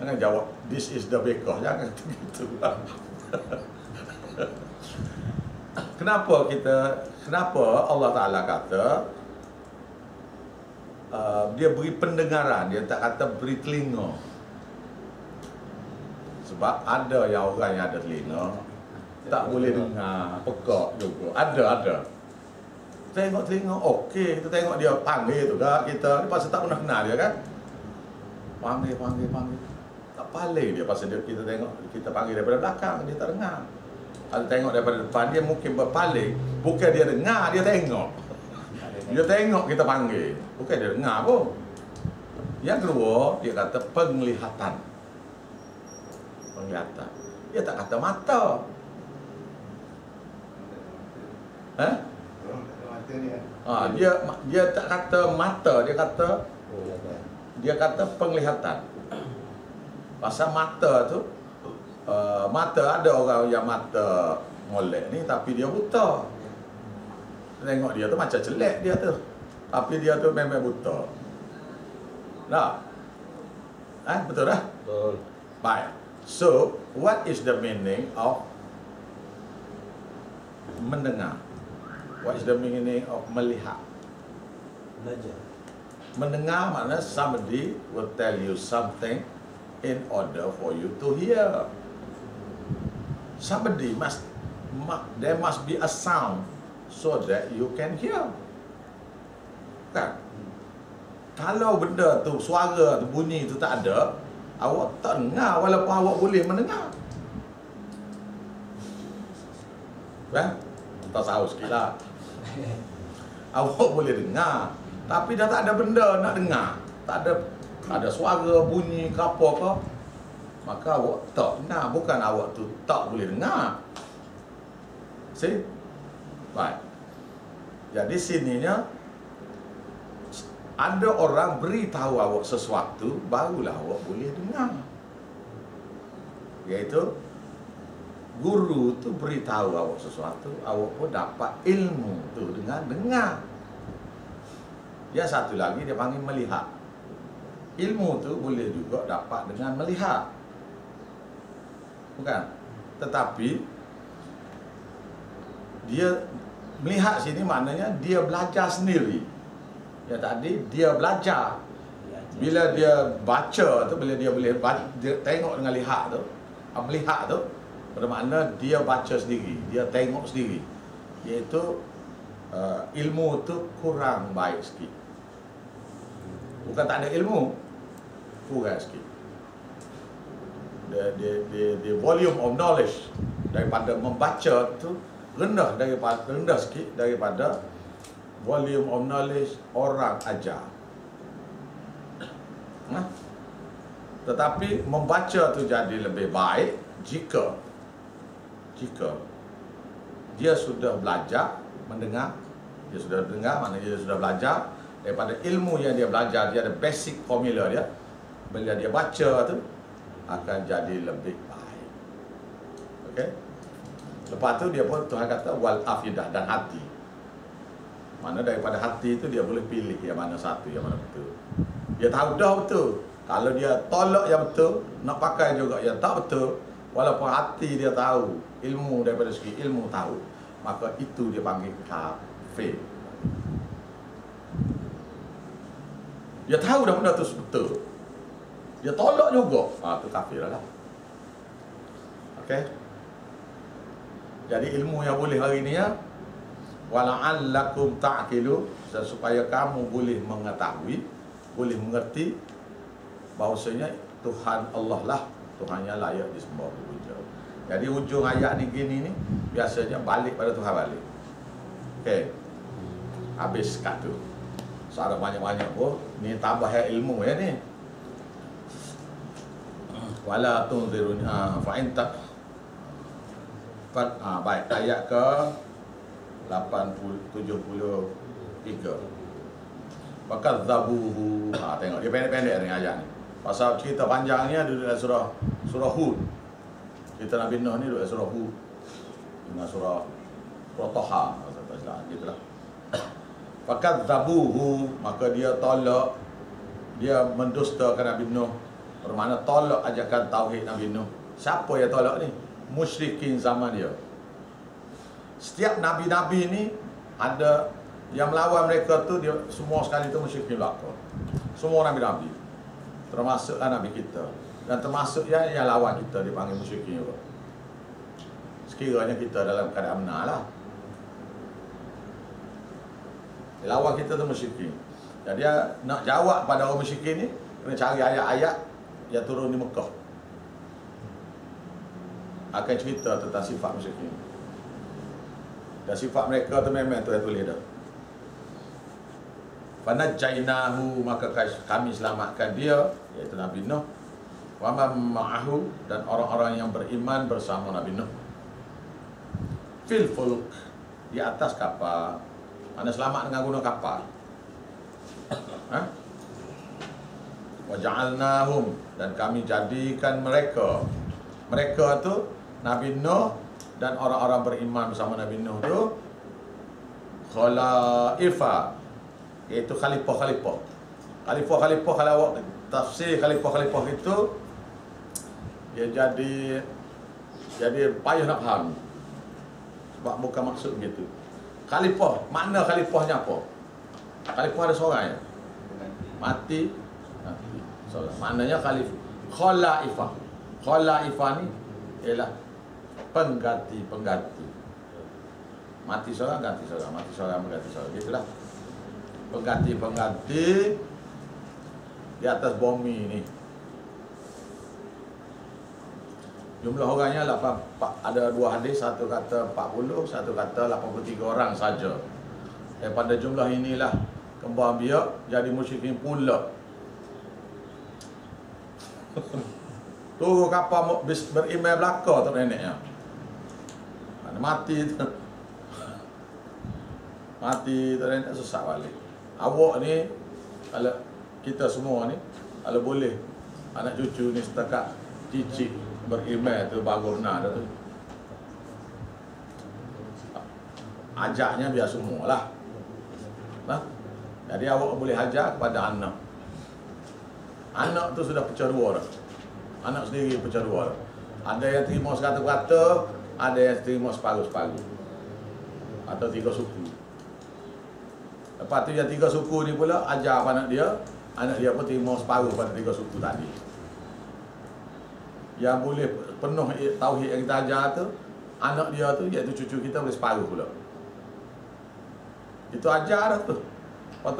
Jangan jawab this is the baker. Jangan begitu. Kenapa Allah Ta'ala kata dia beri pendengaran, dia tak kata beri telinga? Sebab ada yang orang yang ada telinga tak boleh dengar, pekak juga. Ada. Tengok telinga, okey. Kita tengok dia panggil tu dah kita. Dia pasal tak pernah kenal dia kan. Panggil. Tak paling dia pasal kita tengok, kita panggil daripada belakang, dia tak dengar. Kalau tengok daripada depan, dia mungkin berpaling. Bukan dia dengar, dia tengok. Dia tengok kita panggil, bukan dia dengar pun. Yang kedua, dia kata penglihatan. Dia tak kata mata. Dia tak kata mata, dia kata penglihatan. Pasal mata tu, mata ada orang yang mata molek ni tapi dia buta. Tengok dia tu macam celek dia tu, tapi dia tu memang buta. Nah, betul dah? Betul. Baik. So, what is the meaning of mendengar? What is the meaning of melihat? Belajar. Mendengar makna somebody will tell you something in order for you to hear. There must be a sound so that you can hear. Kan? Kalau benda tu, suara tu, bunyi tu tak ada, awak tak dengar walaupun awak boleh mendengar. Kan? Tak tahu sikit lah. Awak boleh dengar, tapi dah tak ada benda nak dengar. Tak ada suara, bunyi ke apa ke, maka awak tak dengar. Bukan awak tu tak boleh dengar. See? Baik. Jadi sininya ada orang beritahu awak sesuatu, barulah awak boleh dengar. Iaitu guru tu beritahu awak sesuatu, awak pun dapat ilmu tu dengan dengar. Yang satu lagi dia panggil melihat. Ilmu tu boleh juga dapat dengan melihat. Bukan? Tetapi dia melihat sini maknanya dia belajar sendiri. Yang tadi dia belajar. Bila dia baca tu, bila dia boleh dia tengok dengan lihat tu, melihat tu, bermakna dia baca sendiri, dia tengok sendiri. Iaitu ilmu tu kurang baik sikit. Bukan tak ada ilmu, kurang sikit. The volume of knowledge daripada membaca tu rendah sikit daripada volume of knowledge orang ajar. Tetapi membaca tu jadi lebih baik jika dia sudah belajar mendengar, dia sudah dengar, maknanya dia sudah belajar daripada ilmu yang dia belajar, dia ada basic formula dia. Bila dia baca tu akan jadi lebih baik. Okey. Lepas tu dia pun Tuhan kata wal afidah, dan hati. Mana daripada hati itu dia boleh pilih yang mana satu, yang mana betul. Dia tahu dah betul. Kalau dia tolak yang betul, nak pakai juga yang tak betul, walaupun hati dia tahu, ilmu daripada segi ilmu tahu, maka itu dia panggil kafir. Dia tahu dah benda tu betul, dia tolak juga, itu kafir lah. Okey. Jadi ilmu yang boleh hari ni ya, wala'allakum ta'qilu, supaya kamu boleh mengetahui, boleh mengerti bahawasanya Tuhan Allah lah Tuhan yang layak disembah berpuja. Jadi ujung ayat ni gini ni biasanya balik pada Tuhan balik. Okey. Habis kat tu. Secara banyak-banyak pun ni tambah ilmu ya ni. Wala tunzirun fa inta baik ayat ke 73. Maka zabuhu. Tengok dia pendek-pendek ni ayat ni. Pasal cerita panjangnya duduk dalam surah Hud. Cerita Nabi Nuh ni duduk dalam surah Hud. Dengan surah Taha. Gitulah. Fakat zabuhu, maka dia tolak, dia mendustakan Nabi Nuh. Bermakna tolak ajakan tauhid Nabi Nuh. Siapa yang tolak ni? Musyrikin zaman dia. Setiap nabi-nabi ni ada yang melawan mereka tu, dia semua sekali tu musyrikin belaka. Semua nabi-nabi, termasuklah nabi kita, dan termasuk yang lawan kita dipanggil musyrikin juga. Sekiranya kita dalam keadaan benar lah, lawan kita tu musyrikin. Jadi dia nak jawab pada orang musyrikin ni, kena cari ayat-ayat yang turun di Mekah, akan cerita tentang sifat musyrikin. Dan sifat mereka tu memang tu yang tulis dah. Fanajjainahu, maka kami selamatkan dia, iaitu Nabi Nuh, wa man ma'ahu, dan orang-orang yang beriman bersama Nabi Nuh, fil fulk, di atas kapal. Mana selamat dengan guna kapal. Wa ja'alnahum, dan kami jadikan mereka tu Nabi Nuh dan orang-orang beriman bersama Nabi Nuh tu khalaifa, iaitu khalifah-khalifah. Khalifah-khalifah, kalau awak tafsir khalifah-khalifah itu, dia jadi payah nak faham. Sebab bukan maksud begitu. Khalifah, makna khalifahnya apa? Khalifah ada seorang ya? Mati. Seorang. Maknanya khalifah. Khalifah ni ialah pengganti. Mati seorang, ganti seorang. Mati seorang, mengganti seorang. Itulah. Pengganti di atas bumi ni. Jumlah orangnya ada dua hadis, satu kata 40, satu kata 83 orang saja. Daripada jumlah inilah kembang biak jadi musyrikin pula. Turun kapal berimai belaka tu neneknya. Mati tu. Mati tu nenek susah balik. Awak ni, kalau kita semua ni, kalau boleh anak cucu ni setakat cicit berimai tu bagus benar dah tu. Ajaknya biar semualah. Jadi awak boleh ajak kepada anak. Anak tu sudah pecah dua dah. Anak sendiri pecah dua dah. Ada yang terima sekata-kata, ada yang terima separuh-separuh. Atau 3 suku. Lepas tu yang 3 suku ni pula ajar anak dia pun terima separuh pada 3 suku tadi. Yang boleh penuh tauhid yang kita ajar tu, anak dia tu, iaitu cucu kita, boleh separuh pula. Itu ajar dah tu. Lepas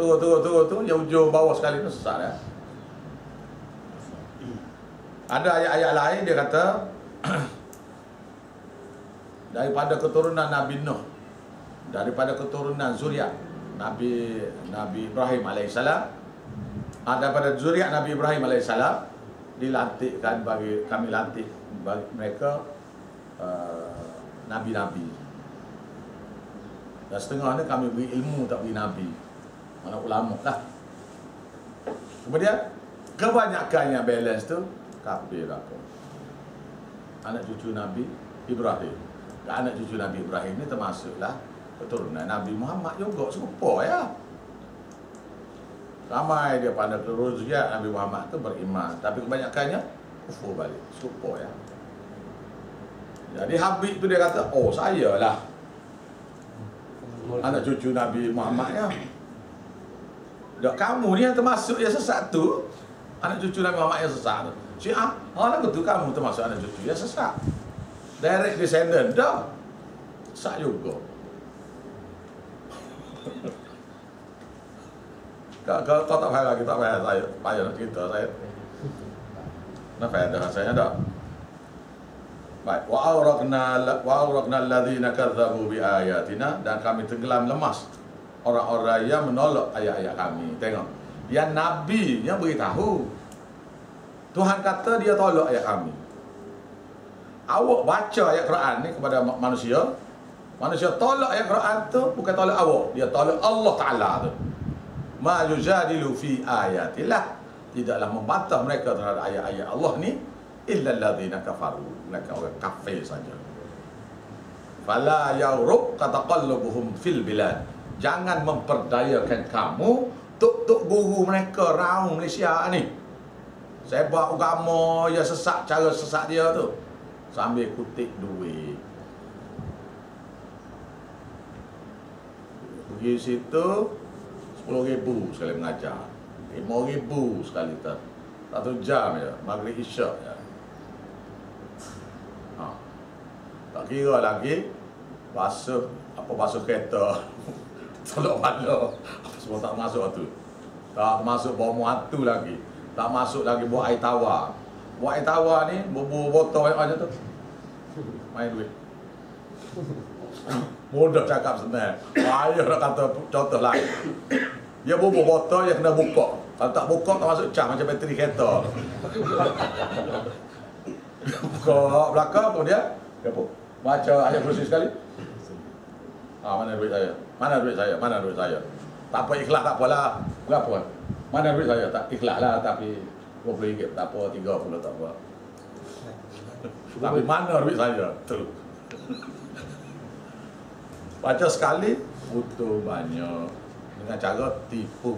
tu, yang ujung bawah sekali tu sesat dah. Ada ayat-ayat lain dia kata daripada keturunan Nabi Nuh, daripada keturunan zuriat Nabi Ibrahim alaihissalam, daripada zuriat Nabi Ibrahim alaihissalam dilantikkan kami lantik bagi mereka nabi-nabi. Dan setengah ni kami beri ilmu, tak beri nabi. Mana ulama lah. Kemudian kebanyakan yang balance tu kafir aku. Anak cucu Nabi Ibrahim. Dan anak cucu Nabi Ibrahim ni termasuklah keturunan Nabi Muhammad juga, serupa ya. Ramai dia pada keruziat Nabi Muhammad tu beriman, tapi kebanyakannya kufur balik, serupa ya. Jadi Habib tu dia kata, oh saya lah anak cucu Nabi Muhammad ya. Dak kamu ni yang termasuk yang sesat tu, anak cucu Nabi Muhammad yang sesat tu. Syiah, nak betul kamu termasuk anak cucu yang sesat. Direct descendant dah. Sesat juga. Kau tak payah lagi, tak payah saya. Payah nak cerita saya. Nak payah dah saya dah. Baik, wa awraqna alladhina kadzabu bi ayatina, dan kami tenggelam lemas orang-orang yang menolak ayat-ayat kami. Tengok, yang nabi yang beritahu Tuhan kata dia tolak ayat kami. Awak baca ayat Quran ni kepada manusia, manusia tolak ayat Quran tu bukan tolak awak, dia tolak Allah Taala tu. Ma yujadilu fi ayatillah, tidaklah membantah mereka terhadap ayat-ayat Allah ni illa alladzina kafaru, mereka orang kafir saja. Fala yauruk kataqallubuhum fil bilad, jangan memperdayakan kamu tok guru mereka raung Malaysia ni sebab agama yang sesat, cara sesat dia tu, sambil kutip duit. Pergi situ 10,000 sekali mengajar, 5,000 sekali 1 jam je, maghrib isyak je. Tak kira lagi basuh kereta tolak bala semua tak masuk tu, tak masuk bawa muatu lagi, tak masuk lagi buat air tawar. Buat air tawar ni bubuh botol macam tu, main duit. Mudah cakap sebenarnya, payah nak kata contoh lain. Dia bubuh botol, dia kena buka. Kalau tak buka tak masuk cas macam bateri kereta. Buka belakang kemudian apa? Baca ayat kursi sekali. Mana duit saya? Mana duit saya? Mana duit saya? Tak apa, ikhlas tak apalah. Berapa? Mana duit saya? Tak ikhlas lah, tapi RM20 tak apa, RM30 tak apa. Tapi mana duit saya? Tu. Baca sekali, butuh banyak dengan cara tipu.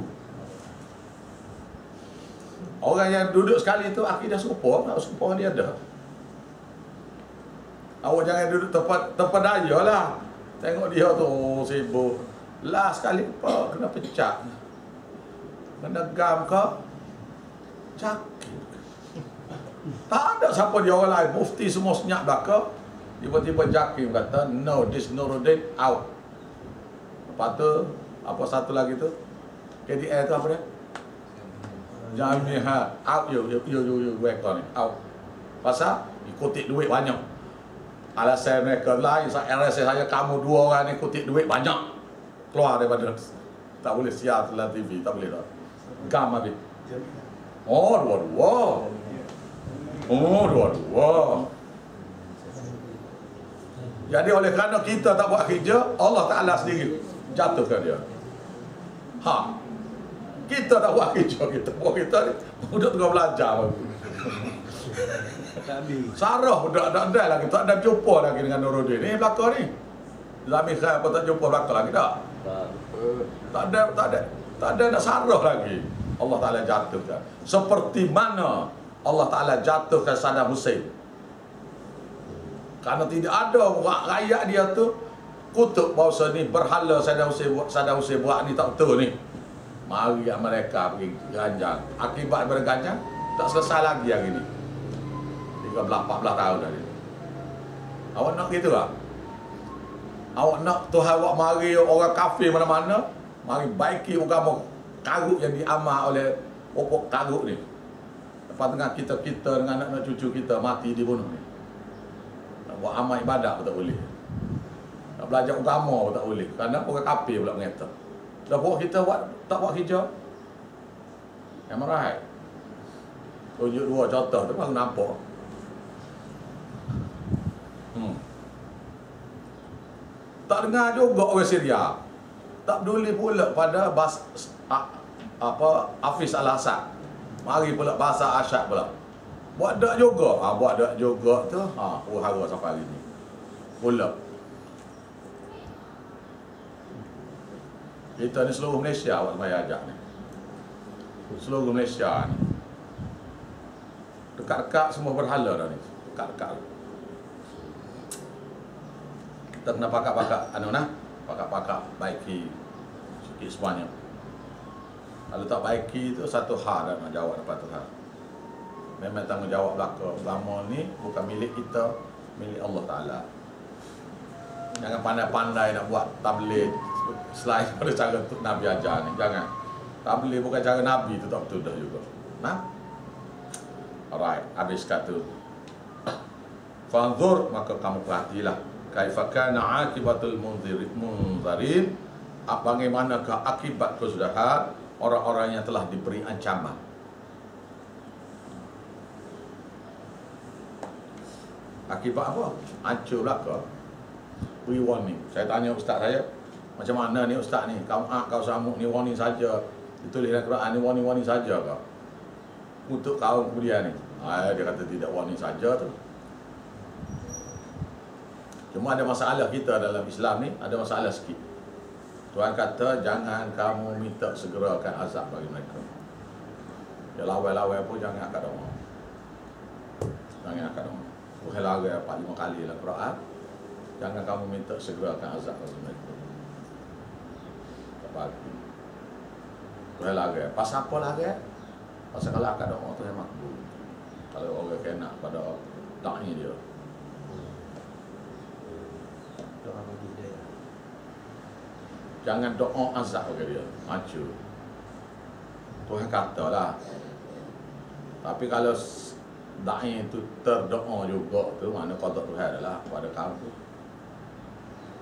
Orang yang duduk sekali tu akidah serupa, tak serupa dia ada. Awak jangan duduk terpedaya lah. Tengok dia tu, oh, sibuk. Lah sekali apa, kena pecah. Kena gam ke? Cakit. Tak ada siapa dia orang lain. Mufti semua senyap belakang. Tiba-tiba Jakim kata, no, this Nuruddin out. Lepas tu, apa satu lagi tu? KDA tu apa dia? Jamiah out, you record ni, out. Pasal, ikuti duit banyak. Alasan mereka lain, RSS saya, kamu 2 orang ni ikuti duit banyak. Keluar daripada, tak boleh siar dalam TV, tak boleh tak. Gam habis. Oh, dua-dua. Jadi oleh kerana kita tak buat kerja, Allah Ta'ala sendiri jatuhkan dia. Kita tak buat kerja, kita ni budak tengah belajar. Sarah budak tak ada lagi, tak ada jumpa lagi dengan Nuruddin ni belakang ni. Zami saya apa tak jumpa belakang lagi tak? Tak ada nak sarah lagi. Allah Ta'ala jatuhkan. Seperti mana Allah Ta'ala jatuhkan Saddam Hussein. Karena tidak ada rakyat dia tu kutuk bahawa ni berhala Saddam Hussein buat ni tak betul ni. Mari mereka pergi ganjang. Akibat berganjang tak selesai lagi hari ni. 13-14 tahun dah ni. Awak nak gitu tak? Awak nak Tuhan awak mari orang kafir mana-mana, mari baiki agama karut yang diamal oleh pokok karut ni. Lepas tengah kita dengan anak-anak cucu kita mati dibunuh ni. Nak buat amal ibadat pun tak boleh. Nak belajar agama pun tak boleh. Kerana orang kafir pula mengata. Dah buat kita tak buat kerja. Am I right? Tunjuk dua contoh tu baru nampak. Tak dengar juga orang Syria. Tak peduli pula pada Hafiz Al-Assad. Mari pula bahasa Asyad pula. Buat dak juga. Buat dak juga tu. Hara sampai hari ni. Pula. Kita ni seluruh Malaysia awak saya ajak ni. Seluruh Malaysia ni. Dekat-dekat semua berhala dah ni. Dekat-dekat. Kita kena pakak-pakak pakak-pakak baiki sikit semuanya. Kalau tak baiki tu satu hal dah nak jawab depan Tuhan. Memang tanggungjawab belaka. Agama ni bukan milik kita, milik Allah Ta'ala. Jangan pandai-pandai nak buat tabligh selain pada cara tu Nabi ajar ni. Jangan. Tabligh bukan cara Nabi tu tak betul dah juga. Nah? Alright, habis kata. Fanzur, maka kamu perhatilah. Kaifa kana akibatul munzirin. Bagaimanakah akibat kesudahan orang-orang yang telah diberi ancaman. Akibat apa? Hancur belaka. Beri warning. Saya tanya ustaz saya, macam mana ni ustaz ni? Kau samuk ni warning saja. Ditulis dalam Quran ni warning-warning saja kau. Untuk kaum kemudian ni. Dia kata tidak warning saja tu. Cuma ada masalah kita dalam Islam ni, ada masalah sikit. Tuhan kata jangan kamu minta segerakan azab bagi mereka. Ya lawai-lawai pun jangan angkat doa. Jangan angkat doa. Tuhan lagi 4-5 kali dalam Quran. Jangan kamu minta segerakan azab bagi mereka. Tak bagi. Tuhan lagi. Pasal apa lagi? Pasal kalau angkat doa Tuhan makbul. Kalau orang kena pada da'i dia. Doa bagi hidayah. Jangan doa azab bagi dia. Hancur. Tuhan katalah. Tapi kalau da'i itu terdoa juga tu, mana qada Tuhan adalah pada kamu tu.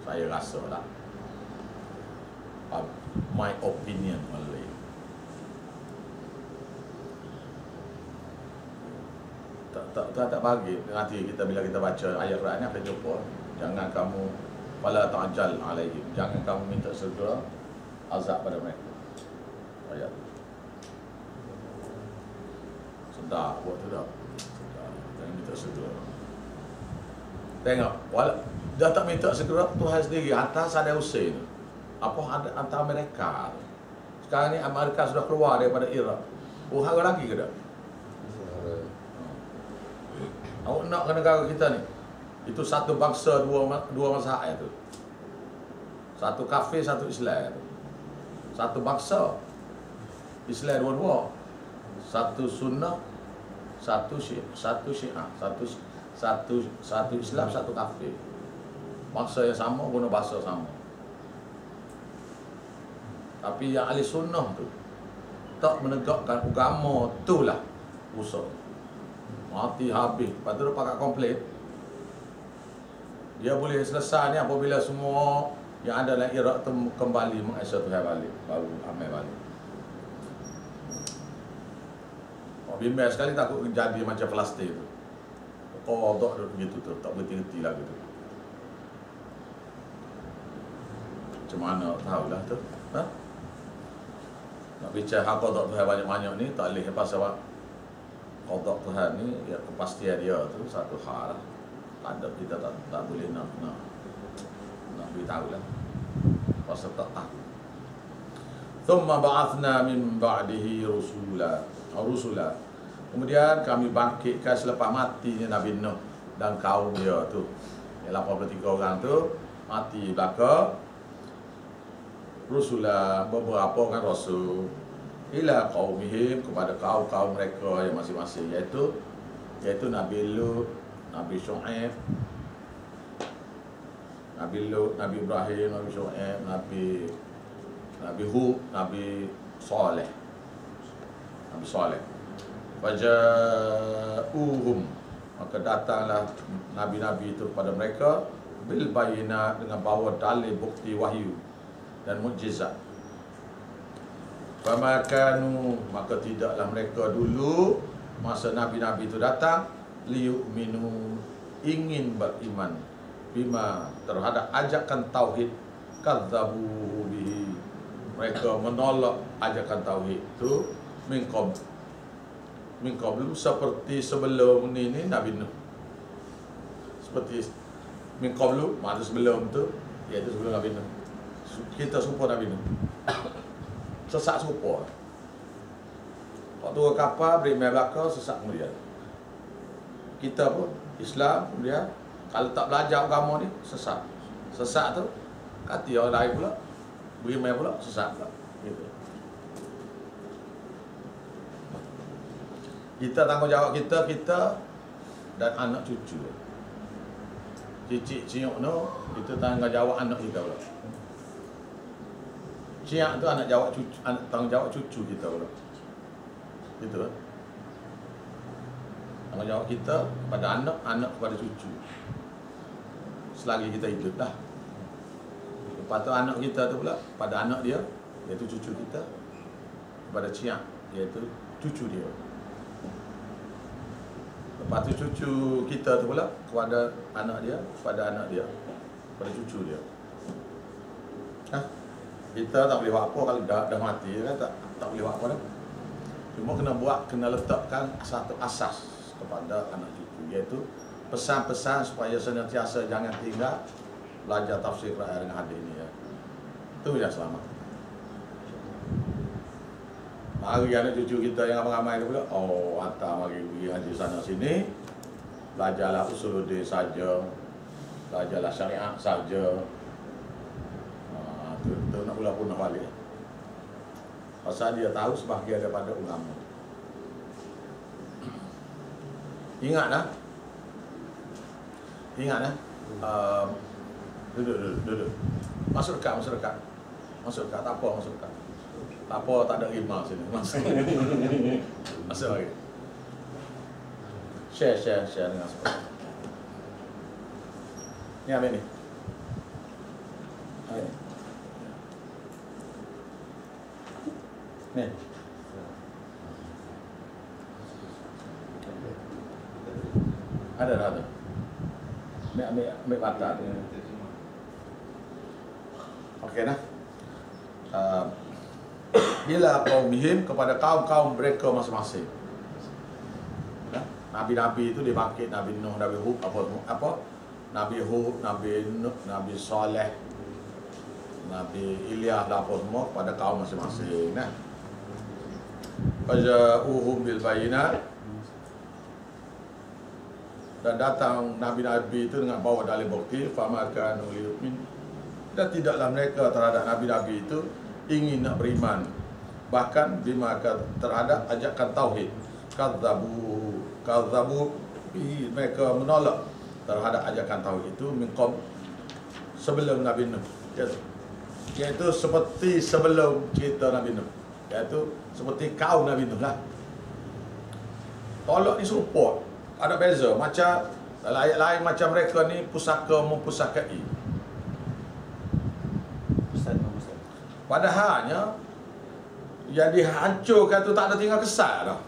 Saya rasa lah. My opinion only. Tak bagi. Nanti kita bila kita baca ayat Quran ni akan jumpa. Jangan kamu fala ta'jal alaihim. Jangan kamu minta segera azab pada mereka. Ayat. Sedap buat tu dah. Jangan minta segera. Tengok, dah tak minta segera, Tuhan sendiri atas ada Hussein. Apa ada antara mereka? Sekarang ni Amerika sudah keluar daripada Iraq. Hara lagi ke tak? Awak nak ke negara kita ni? Itu satu bangsa, dua mazhab itu. Satu kafir, satu Islam. Satu bangsa, Islam dua-dua. Satu sunnah, satu syiah, satu Islam, satu kafir. Bangsa yang sama, guna bahasa sama. Tapi yang ahli sunnah tu tak menegakkan agama itulah usul. Mati habis. Lepas tu dia pakai komplain. Dia boleh selesai ni apabila semua yang ada dalam Iraq tu kembali mengesah Tuhan balik. Baru amal balik. Bimbang sekali takut jadi macam Palestin tu. Kodok dia begitu tu. Tak berhenti-henti lagi tu. Macam mana tahulah tu. Ha? Nak bicara kodok Tuhan banyak-banyak ni tak boleh pasal kodok Tuhan ni ya, kepastian dia tu satu hal lah. Ada kita tak boleh nak beritahu lah. Pasal tak tahu. Thumma ba'athna min ba'dihi rusula. Kemudian kami bangkitkan selepas matinya Nabi Nuh dan kaum dia tu. Yang 83 orang tu mati belaka. Rusula, beberapa orang rasul ila qaumihim, kepada kaum-kaum mereka yang masing-masing, iaitu Nabi Lut, Nabi Syuaib, Nabi Lut, Nabi Ibrahim, Nabi Syuaib, Nabi Hud, Nabi Saleh. Faja'uhum, maka datanglah nabi-nabi itu kepada mereka bil bayinat, dengan bawa dalil bukti wahyu dan mukjizat. Fama kanu, maka tidaklah mereka dulu masa nabi-nabi itu datang liyu'minu, ingin beriman, bima, terhadap ajakan tauhid, kadzabu bihi, mereka menolak ajakan tauhid itu min qablu, seperti sebelum ni Nabi Nuh. Seperti min qablu, makna sebelum tu, iaitu sebelum Nabi Nuh. Kita serupa Nabi Nuh. Sesak serupa. Waktu kapal beri mai belakang, sesak kemudian. Kita pun Islam kemudian, kalau tak belajar agama ni, sesak. Sesak tu kata orang lain pula, beri mai pula, sesak pula. Gitu. Kita tanggungjawab kita dan anak cucu. Cicik ciuk tu, kita tanggungjawab anak kita pula. Ciak tu anak jawab cucu, anak tanggungjawab cucu kita pula. Gitu kan? Tanggungjawab kita pada anak, anak kepada cucu. Selagi kita hidup dah. Lepas tu anak kita tu pula pada anak dia, iaitu cucu kita. Kepada ciak, iaitu cucu dia. Lepas tu cucu kita tu pula kepada anak dia, kepada anak dia, kepada cucu dia. Kita tak boleh buat apa kalau dah mati kan, tak boleh buat apa dah. Cuma kena letakkan satu asas kepada anak cucu, iaitu pesan-pesan supaya senantiasa jangan tinggal belajar tafsir Quran dengan hadis ni ya. Itu yang selamat. Mari anak cucu kita yang ramai-ramai tu pula, hantar mari pergi haji sana sini, belajarlah usuluddin saja, belajarlah syariat saja. Tu nak pula punah balik. Pasal dia tahu sebahagian daripada ulama. Ingatlah. Duduk. Masuk dekat. Tak apa, masuk dekat. Tak apa, tak ada rimah sini. Masuk lagi. Share dengan semua. Ni ambil ni. Ni. Ada. Ambil batak. Okey nah. Bila qaumihim, kepada kaum-kaum mereka masing-masing. Nabi-nabi itu dibangkit, Nabi Nuh, Nabi Hud, apa? Nabi Hud, Nabi Nuh, Nabi Saleh, Nabi Ilyas, apa semua pada kaum masing-masing. Nah. Faja'uhum bil bayinat, dan datang nabi-nabi itu dengan bawa dalil bukti, fama kanu liyu'min, dan tidaklah mereka terhadap nabi-nabi itu ingin nak beriman, bahkan bima terhadap ajakan tauhid, kadzabu mereka menolak terhadap ajakan tauhid itu minqam, sebelum Nabi Nuh, iaitu seperti sebelum cerita Nabi Nuh, iaitu seperti kaum Nabi Nuh lah. Tolak ni serupa, ada beza. Macam dalam ayat lain macam mereka ni pusaka mempusakai. Padahalnya yang dihancurkan tu tak ada tinggal kesan dah.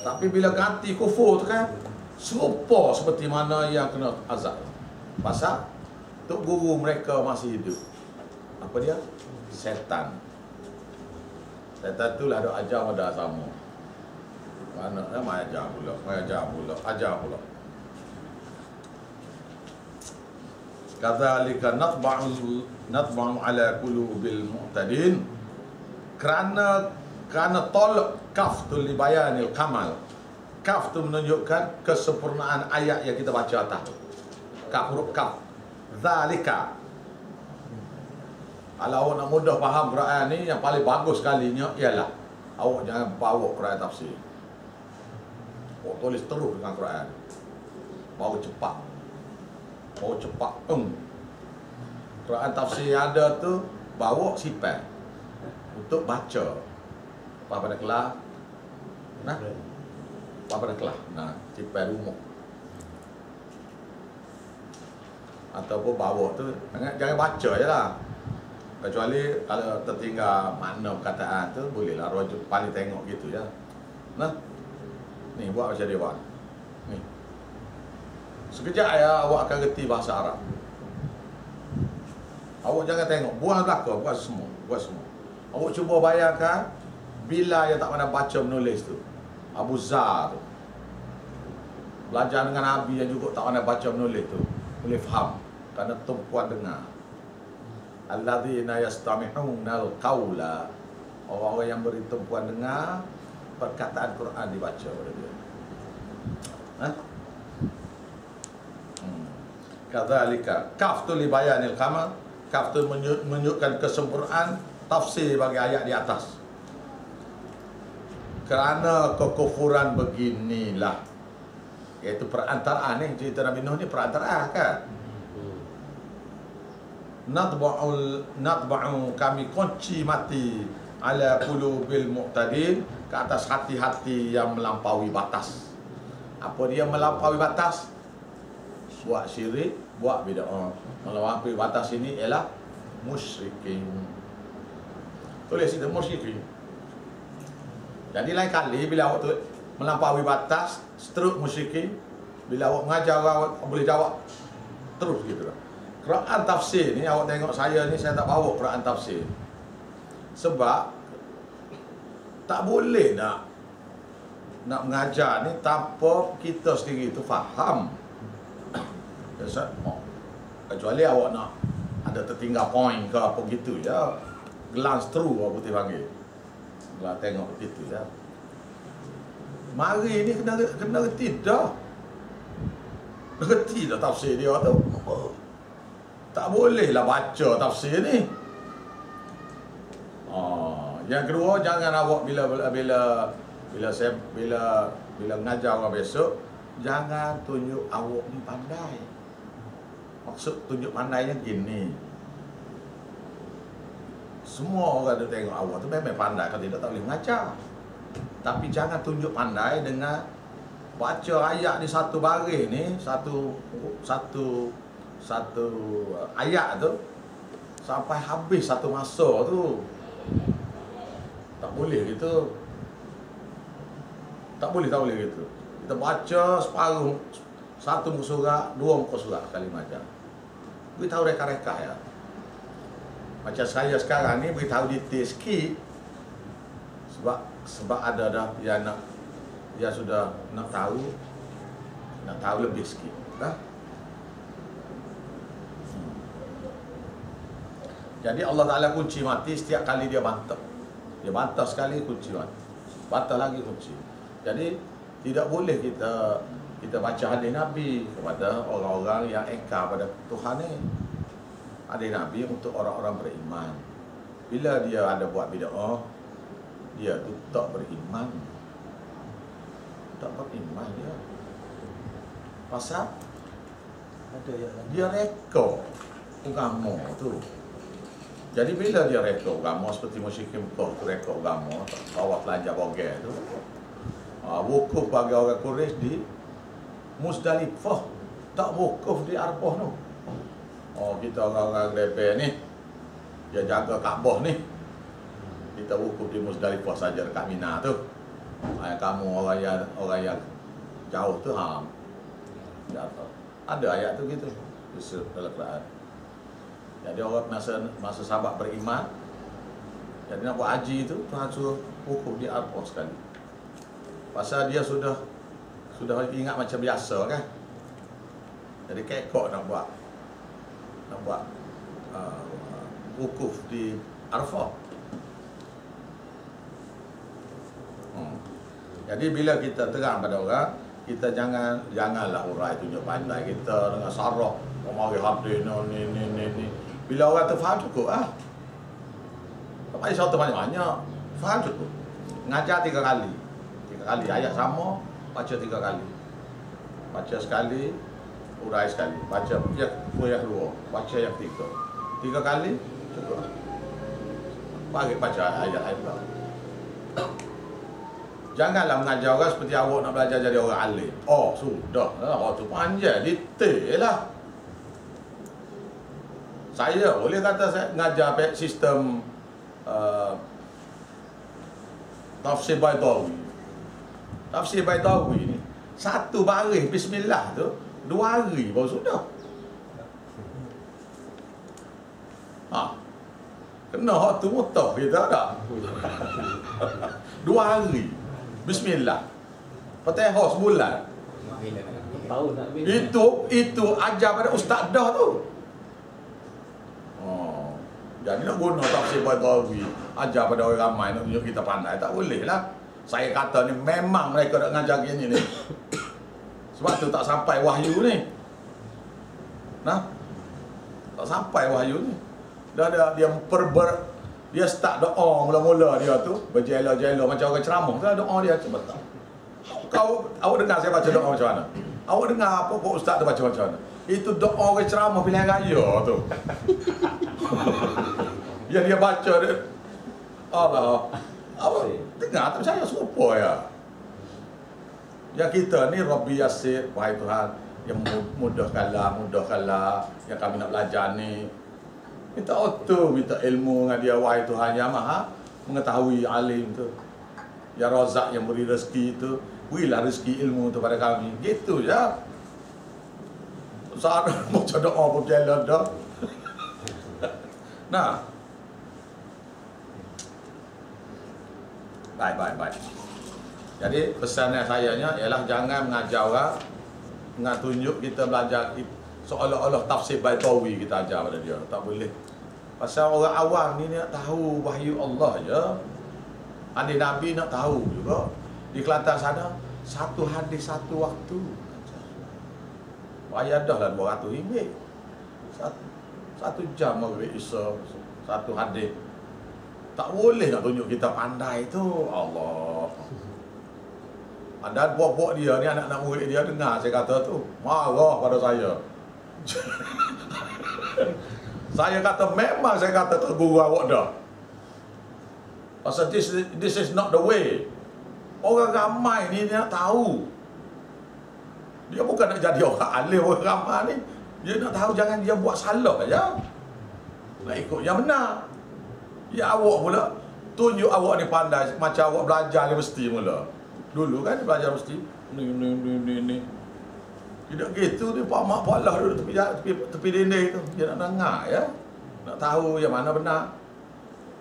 Tapi bila ganti kufur tu kan serupa seperti mana yang kena azab. Pasal tok guru mereka masih hidup. Apa dia? Setan. Setan tu lah ada ajar pada sama. Mana mai ajar pula. Kadzalika natba'u ala qulubil mu'tadin, kerana tolak kaf tu li bayanil kamal. Kaf tu menunjukkan kesempurnaan ayat yang kita baca atas. Kaf, huruf kaf. Zalika. Kalau awak nak mudah faham Quran ni, yang paling bagus sekalinya ialah awak jangan bawa Quran tafsir. Awak tulis terus dengan Quran. Bawa cepat. Quran tafsir yang ada tu bawa sifat untuk baca. Lepas pada kelas Nah, apa kelah? Nah, cipai rumah. Ataupun bawa tu jangan baca je lah. Kecuali kalau tertinggal makna perkataan tu bolehlah rujuk paling tengok gitu ya. Nah. Ni buat macam dia buat. Ni. Sekejap ya awak akan reti bahasa Arab. Awak jangan tengok, buang belakang, buat semua, buat semua. Awak cuba bayangkan bila yang tak pandai baca menulis tu. Abu Zar tu. Belajar dengan Nabi yang juga tak pandai baca menulis tu. Boleh faham kerana tumpuan dengar. Alladzina yastami'una al-qaula. Orang-orang yang beri tumpuan dengar perkataan Quran dibaca oleh dia. Kadzalika kaf tu li bayanil kamal. Kaf tu menunjukkan kesempurnaan tafsir bagi ayat di atas. Kerana kekufuran beginilah, iaitu perantaraan ni, cerita Nabi Nuh ni perantaraan kan. Nadba'u kami kunci mati ala qulubil mu'tadin, ke atas hati-hati yang melampaui batas. Apa dia melampaui batas? Buat syirik, buat bid'ah. Melampaui batas ini ialah musyrikin. Tulis itu musyrikin. Jadi lain kali bila awak tu melampaui batas, terus musyrikin, bila awak mengajar awak boleh jawab terus gitu lah. Quran tafsir ni awak tengok saya ni, saya tak bawa Quran tafsir. Sebab tak boleh nak mengajar ni tanpa kita sendiri tu faham. Kecuali awak nak ada tertinggal point ke apa gitu ya, glance through apa putih panggil. Lah tengok begitu ya. Mari ni kena reti dah. Reti dah tafsir dia tu. Tak bolehlah baca tafsir ni. Yang kedua, jangan awak bila mengajar orang besok, jangan tunjuk awak ni pandai. Maksud tunjuk pandainya gini. Semua orang dia tengok awak tu memang pandai, kalau tidak tak boleh mengajar. Tapi jangan tunjuk pandai dengan baca ayat di satu baris ni, satu ayat tu sampai habis satu masa tu. Tak boleh gitu. Tak boleh gitu. Kita baca separuh, satu muka surat, dua muka surat sekali macam. Beritahu reka-reka ya. Macam saya sekarang ni beritahu detail sikit. Sebab ada dah yang sudah nak tahu lebih sikit. Jadi Allah Ta'ala kunci mati setiap kali dia bantah. Dia bantah sekali kunci mati. Bantah lagi kunci. Jadi tidak boleh kita baca hadis Nabi kepada orang-orang yang engkar pada Tuhan ni. Hadis Nabi untuk orang-orang beriman. Bila dia ada buat bid'ah, dia tu tak beriman. Tak beriman dia. Pasal dia reka agama tu. Jadi bila dia reka agama seperti musyrikin Mekah tu reka agama, bawa pelajar bogel tu. Wukuf bagi orang Quraisy di Muzdalifah, tak wukuf di Arafah tu. Kita orang-orang rebel ni, dia jaga Kaabah ni, kita wukuf di Muzdalifah saja dekat Mina tu. Kamu orang yang jauh tu ada ayat tu gitu dalam Quran. Jadi orang masa sahabat beriman, jadi nak buat haji tu Tuhan suruh wukuf di Arafah sekali. Pasal dia sudah ingat macam biasa kan. Jadi kekok nak buat wukuf di Arafah. Jadi bila kita terang pada orang, kita janganlah urai tunjuk pandai kita dengan sarah mari hadir ni. Bila orang tu faham cukup tak payah satu banyak-banyak. Faham cukup. Ngajar 3 kali. 3 kali ayat sama, baca 3 kali. Baca sekali, urai sekali. Baca yang kedua, baca yang ketiga. 3 kali cukup. Baca ayat-ayat pula. Janganlah mengajar orang seperti awak nak belajar jadi orang alim. Oh, sudah lah. Waktu panjang, detail lah. Saya boleh kata saya mengajar sistem Tafsir Baitawi. Tafsir Baitawi ni, satu baris bismillah tu 2 hari baru sudah. Kena hak tu mutah kita tak? 2 hari bismillah. Fatihah sebulan. Tahu nak habis. Itu ajar pada ustaz dah tu. Jadi nak guna tafsir Baitawi ajar pada orang ramai nak tunjuk kita pandai, tak boleh lah. Saya kata ni memang mereka nak ngajar gini ni. Sebab tu tak sampai wahyu ni. Nah, tak sampai wahyu ni. Dia start doa mula-mula dia tu berjela-jela macam orang ceramah tu doa dia cepat tak. Awak dengar saya baca doa macam mana? Awak dengar apa ustaz tu baca macam mana? Itu doa orang ceramah pilihan raya tu. Yang dia baca dia Allah. Awak dengar tak percaya serupa ya. Yang kita ni Rabbi Yasir, wahai Tuhan yang mudahkanlah yang kami nak belajar ni. Minta minta ilmu dengan dia, wahai Tuhan yang Maha mengetahui, alim tu. Ya Razak yang beri rezeki tu, berilah rezeki ilmu tu pada kami. Gitu je. Saat macam doa pun berjalan dah. Nah. Baik. Jadi pesannya sayanya ialah jangan mengajar orang dengan tunjuk kita belajar seolah-olah tafsir Baitawi kita ajar pada dia. Tak boleh. Pasal orang awam ni nak tahu wahyu Allah je. Hadis Nabi nak tahu juga. Di Kelantan sana, satu hadis satu waktu. Bayar dah lah RM200. Satu jam maghrib Isya, satu hadis. Tak boleh nak tunjuk kita pandai tu. Allah. Ada buat-buat dia ni, anak-anak murid dia dengar saya kata tu, marah pada saya. Saya kata memang saya kata ke guru awak dah. Pasal this is not the way. Orang ramai ni dia nak tahu. Dia bukan nak jadi orang alim, orang ramai ni. Dia nak tahu, jangan dia buat salah aja. Nak ikut yang benar. Ya awak pula tunjuk awak ni pandai macam awak belajar universiti mula. Dulu kan belajar universiti ni. Tidak gitu dia pak mak pak lah duduk tepi dinding tu. Dia nak dengar ya. Nak tahu yang mana benar.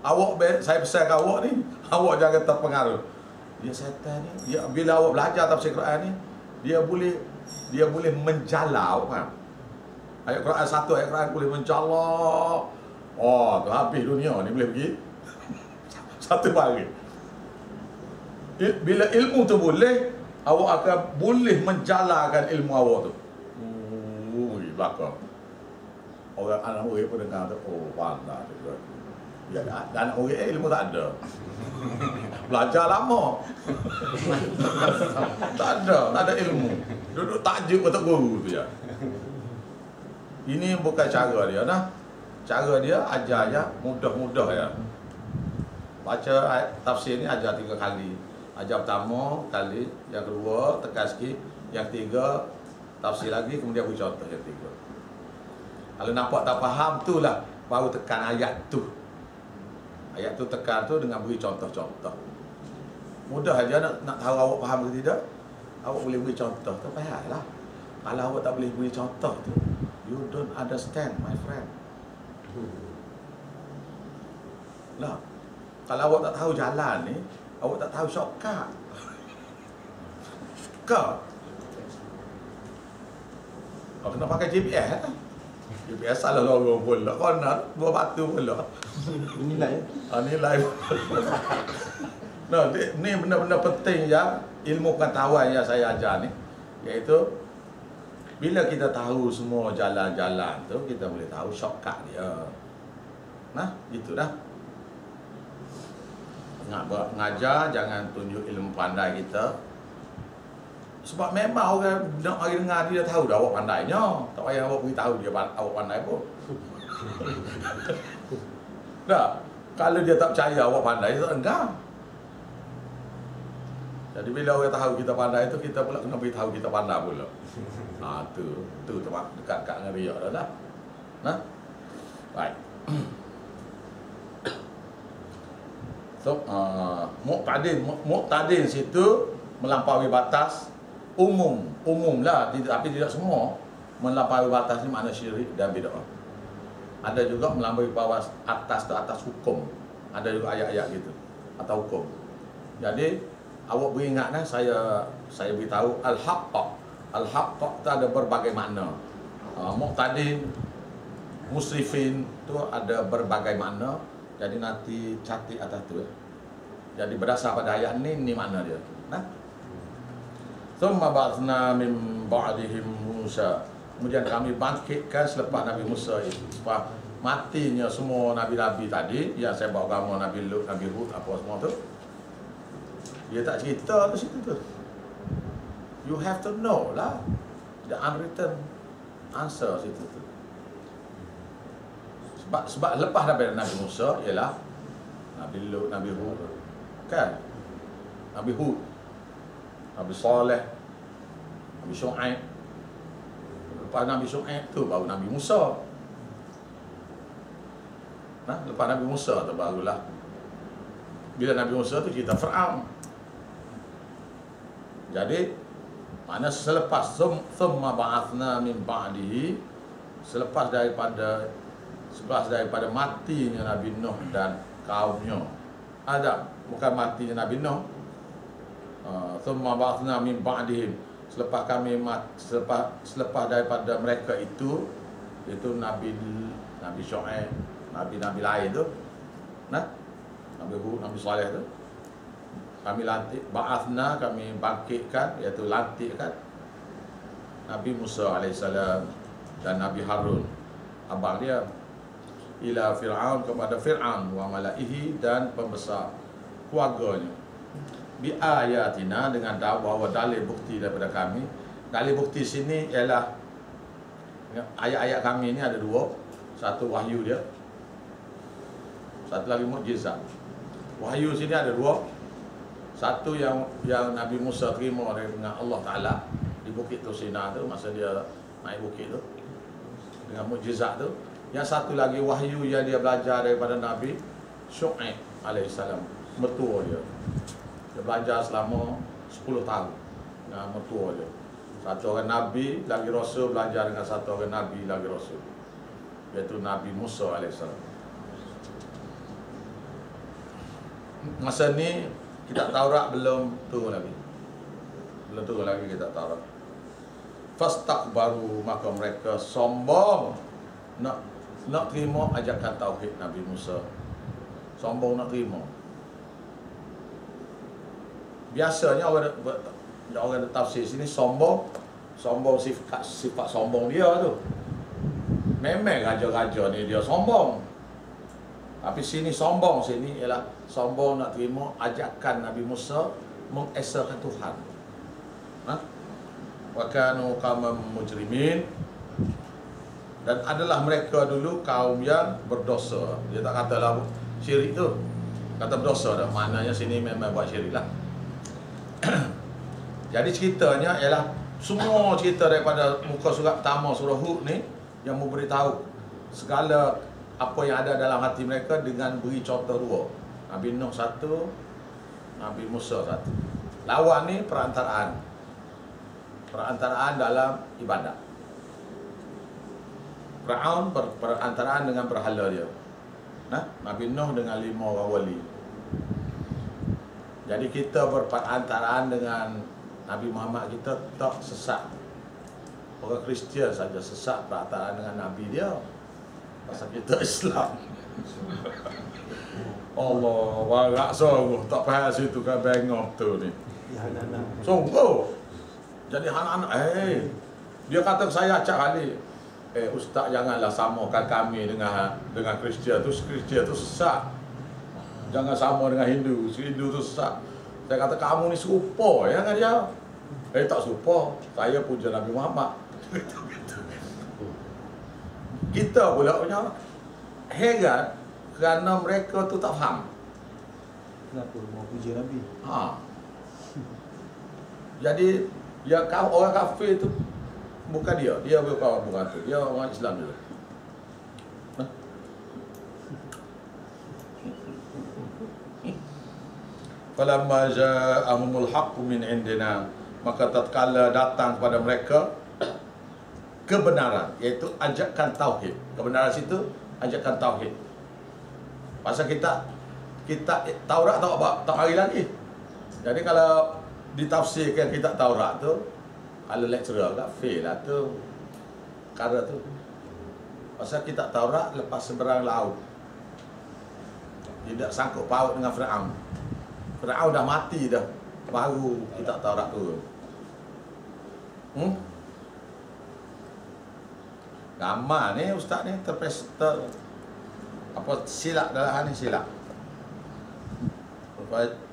Awak saya pesan ke awak ni, awak jangan terpengaruh. Dia setan ni, dia bila awak belajar tafsir Quran ni, dia boleh menjala, faham? Ayat Quran satu, ayat Quran boleh menjala. Oh, tu habis dunia ni boleh pergi. Satu hari. Bila ilmu tu boleh, awak akan boleh menjalakan ilmu awak tu. Belakang. Orang anak murid pun dengar tu, oh pandai juga. Ya, anak murid ilmu tak ada. Belajar lama. tak ada ilmu. Duduk tajuk untuk guru tu je. Ini bukan cara dia nah. Cara dia ajar je mudah-mudah ya. Baca tafsir ni ajar 3 kali. Ajar pertama kali, yang kedua tekan sikit, yang ketiga tafsir lagi, kemudian beri contoh yang ketiga. Kalau nampak tak faham tu lah baru tekan ayat tu. Ayat tu tekan tu dengan beri contoh-contoh. Mudah aja nak tahu awak faham ke tidak. Awak boleh beri contoh, tak payahlah. Kalau awak tak boleh beri contoh tu, you don't understand my friend. Lah, kalau awak tak tahu jalan ni, awak tak tahu shortcut. Awak kena pakai GPS lah. GPS salah lorong pula. Kena buat batu pula. Nilai. Nilai. Nah, ni benda-benda penting yang ilmu pengetahuan yang saya ajar ni, iaitu bila kita tahu semua jalan-jalan tu, kita boleh tahu shortcut dia. Nah, gitu dah. Ngajar jangan tunjuk ilmu pandai kita. Sebab memang orang nak mari dengar dia dah tahu dah awak pandainya. Tak payah awak beritahu dia awak pandai pun. Dah, kalau dia tak percaya awak pandai, dia tak dengar. Jadi bila orang tahu kita pandai itu, kita pula kena beritahu kita pandai pula. Tu tempat dekat dengan riak dah. Nah. Baik. So, muqtadin situ melampaui batas umum lah, tapi tidak semua. Melampaui batas ni makna syirik dan bid'ah. Ada juga melampaui batas atas hukum. Ada juga ayat-ayat gitu atau hukum. Jadi awak beringat saya beritahu al-haqq. Al-haqq tu ada berbagai makna. Muqtadin, musrifin tu ada berbagai makna. Jadi nanti catat atas tu. Jadi berdasar pada ayat ni makna dia. Nah. Thumma ba'athna min ba'dihim Musa. Kemudian kami bangkitkan selepas Nabi Musa itu. Sebab matinya semua nabi-nabi tadi, yang saya bawa gambar Nabi Lut, Nabi Hud, apa semua tu. Dia tak cerita tu situ tu. You have to know lah. The unwritten answer situ tu. Sebab lepas daripada Nabi Musa ialah Nabi Lut, Nabi Hud, kan? Nabi Hud, Nabi Saleh, Nabi Syuaib. Lepas Nabi Syuaib tu baru Nabi Musa. Nah, lepas Nabi Musa tu barulah bila Nabi Musa tu cerita Fir'aun. Jadi mana selepas thumma ba'athna min ba'dihi, selepas daripada matinya Nabi Nuh dan kaumnya. Ada bukan matinya Nabi Nuh. Thumma ba'athna min ba'dihim, selepas daripada mereka itu Nabi Syuaib, nabi-nabi lain tu. Nah, Nabi Hud, Nabi Saleh tu. Kami lantik, ba'athna, kami bangkitkan, iaitu lantikkan Nabi Musa AS dan Nabi Harun, abang dia, ila Fir'aun, kepada Fir'aun wa malaihi, dan pembesar keluarganya, bi ayatina, dengan bahawa dalil bukti daripada kami. Dalil bukti sini ialah ayat-ayat kami ni ada dua. Satu wahyu dia, satu lagi mukjizat. Wahyu sini ada dua. Satu yang Nabi Musa terima dengan Allah Ta'ala di Bukit Tursina tu, masa dia naik bukit tu, dengan mukjizat tu. Yang satu lagi wahyu yang dia belajar daripada Nabi Syuaib AS, mertua dia. Dia belajar selama 10 tahun dengan mertua dia. Satu orang Nabi lagi Rasul belajar dengan satu orang Nabi lagi Rasul, iaitu Nabi Musa AS. Masa ni kitab Taurat belum turun lagi. Kitab Taurat. Fastakbaru, maka mereka sombong nak terima ajakan tauhid Nabi Musa. Sombong nak terima. Biasanya orang tafsir sini sombong sifat sombong dia tu. Memang raja-raja ni dia sombong. Tapi sini sombong sini ialah sombong nak terima ajakan Nabi Musa mengesahkan Tuhan. Wa kanu qauman mujrimin, dan adalah mereka dulu kaum yang berdosa. Dia tak katalah syirik tu, kata berdosa dah. Maknanya sini memang buat syirik lah. Jadi ceritanya ialah semua cerita daripada muka surat pertama surah Hud ni yang memberitahu segala apa yang ada dalam hati mereka dengan beri contoh dua. Nabi Nuh satu, Nabi Musa satu. Lawan ni perantaraan dalam ibadat. Fir'aun perantaraan dengan berhala dia. Nah, Nabi Nuh dengan 5 orang wali. Jadi kita berperantaraan dengan Nabi Muhammad, kita tak sesat. Orang Kristian saja sesat perantaraan dengan Nabi dia. Pasal kita Islam. Allah, warak sungguh tak faham situ kan bengok tu ni. Sungguh. Jadi anak-anak dia kata saya acak kali. Ustaz janganlah samakan kami dengan Kristian tu. Kristian tu sesat. Jangan sama dengan Hindu. Hindu tu sesat. Saya kata kamu ni serupa ya dengan dia. Tak serupa. Saya puja Nabi Muhammad. Kita pula punya heran kerana mereka tu tak faham. Kenapa mau puja Nabi? Jadi orang kafir itu bukan dia bukan tu, dia orang Islam juga. Falamma ja'ahumul haqqu min indina, maka tatkala datang kepada mereka kebenaran, iaitu ajakan tauhid. Kebenaran situ ajakan tauhid. Pasal kita Taurat tak hari lagi. Jadi kalau ditafsirkan kitab Taurat tu, ala lecturer lah, fail lah tu perkara tu. Pasal kitab Taurat lepas seberang laut, tidak sangkut paut dengan Firaun. Firaun dah mati dah, baru kitab Taurat turun. Gambar ni ustaz ni silap dalam hal ni silap.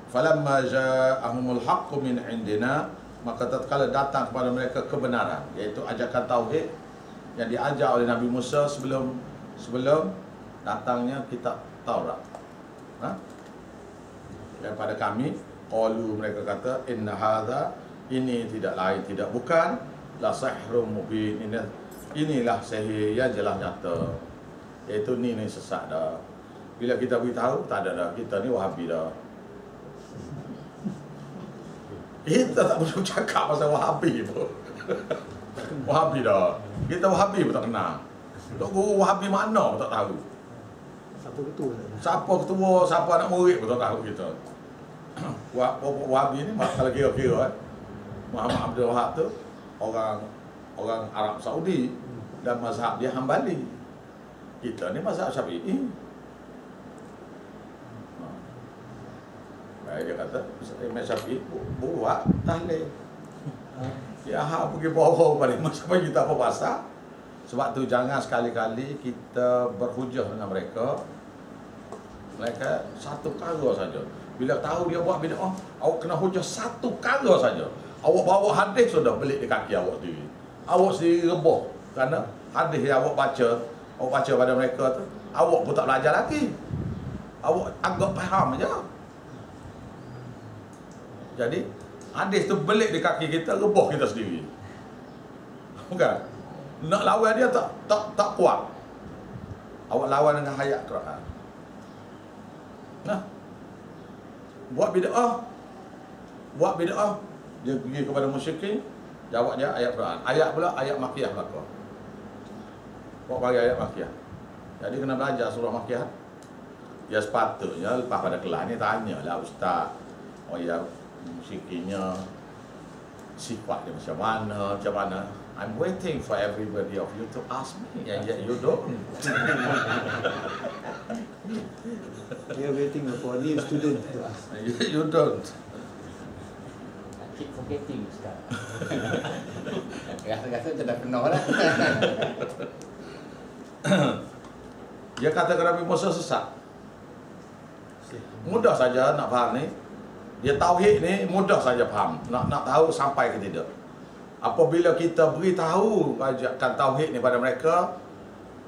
Falamma ja'ahumul haqqu min indina, maka tatkala datang kepada mereka kebenaran, iaitu ajakan tauhid yang diajar oleh Nabi Musa sebelum datangnya kitab Taurat. Daripada kami, qalu, mereka kata, inna hadza, ini tidak lain tidak bukan, la sihrun mubin, inilah sihir yang jelas nyata, iaitu ni sesat dah. Bila kita beritahu, tak ada dah, kita ni Wahabi dah. Kita tak perlu cakap pasal Wahabi pun. Wahabi dah. Kita Wahabi pun tak kenal. Tok guru Wahabi mana pun tak tahu. Siapa ketua, siapa anak murid pun tak tahu kita. Wahabi ni kalau kira-kira Muhammad Abdul Wahab tu orang Arab Saudi dan mazhab dia Hambali. Kita ni mazhab Syafi'i. Dia kata, Imam Syafi'i buat tahlil. Ya, pergi bawa pada Imam Syafi'i kita apa pasal? Sebab tu jangan sekali-kali kita berhujah dengan mereka. Mereka satu perkara saja. Bila tahu dia buat bid'ah, awak kena hujah satu perkara saja. Awak bawa hadis sudah belik di kaki awak sendiri. Awak sendiri rebah kerana hadis yang awak baca pada mereka tu, awak pun tak belajar lagi. Awak agak faham aja. Jadi hadis tu belik di kaki kita, rebah kita sendiri. Bukan? Nak lawan dia tak kuat. Awak lawan dengan ayat Quran. Nah, buat bid'ah, dia pergi kepada musyrikin, jawab dia ayat Quran. Ayat pula ayat makiyah belaka. Buat bagi ayat makiyah. Jadi kena belajar surah makiyah. Ya sepatutnya lepas pada kelas ni tanyalah ustaz, oh ya, musyrikinnya sifat dia macam mana. I'm waiting for everybody of you to ask me, and yet you don't. We are waiting for new student to ask. You don't. I keep forgetting Ustaz. Rasa-rasa macam dah penuh lah. Dia kata ke Nabi Musa sesat. Mudah saja nak faham ni. Dia tauhid ni mudah saja faham. Nak tahu sampai ke tidak. Apabila kita beritahu ajakan tauhid ni pada mereka,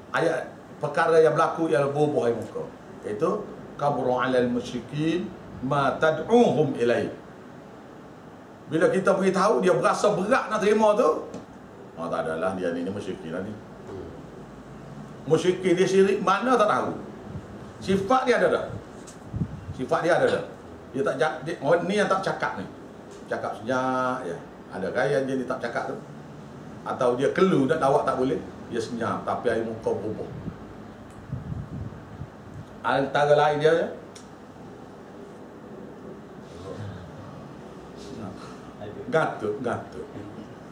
ayat perkara yang berlaku ialah bubuh air muka. Iaitu kaburu 'alal musyrikin ma tad'uhum ilai. Bila kita beritahu, dia berasa berat nak terima tu. Tak adalah dia ni musyrikin lah ni. Musyrikin dia syirik mana tak tahu. Sifat dia ada dah. Dia tak ni yang tak cakap ni. Cakap senyap ya. Ada gaya dia ni tak cakap tu. Atau dia kelu nak awak tak boleh, dia senyap tapi air muka bubuh. Antara lain dia je. Gatuk.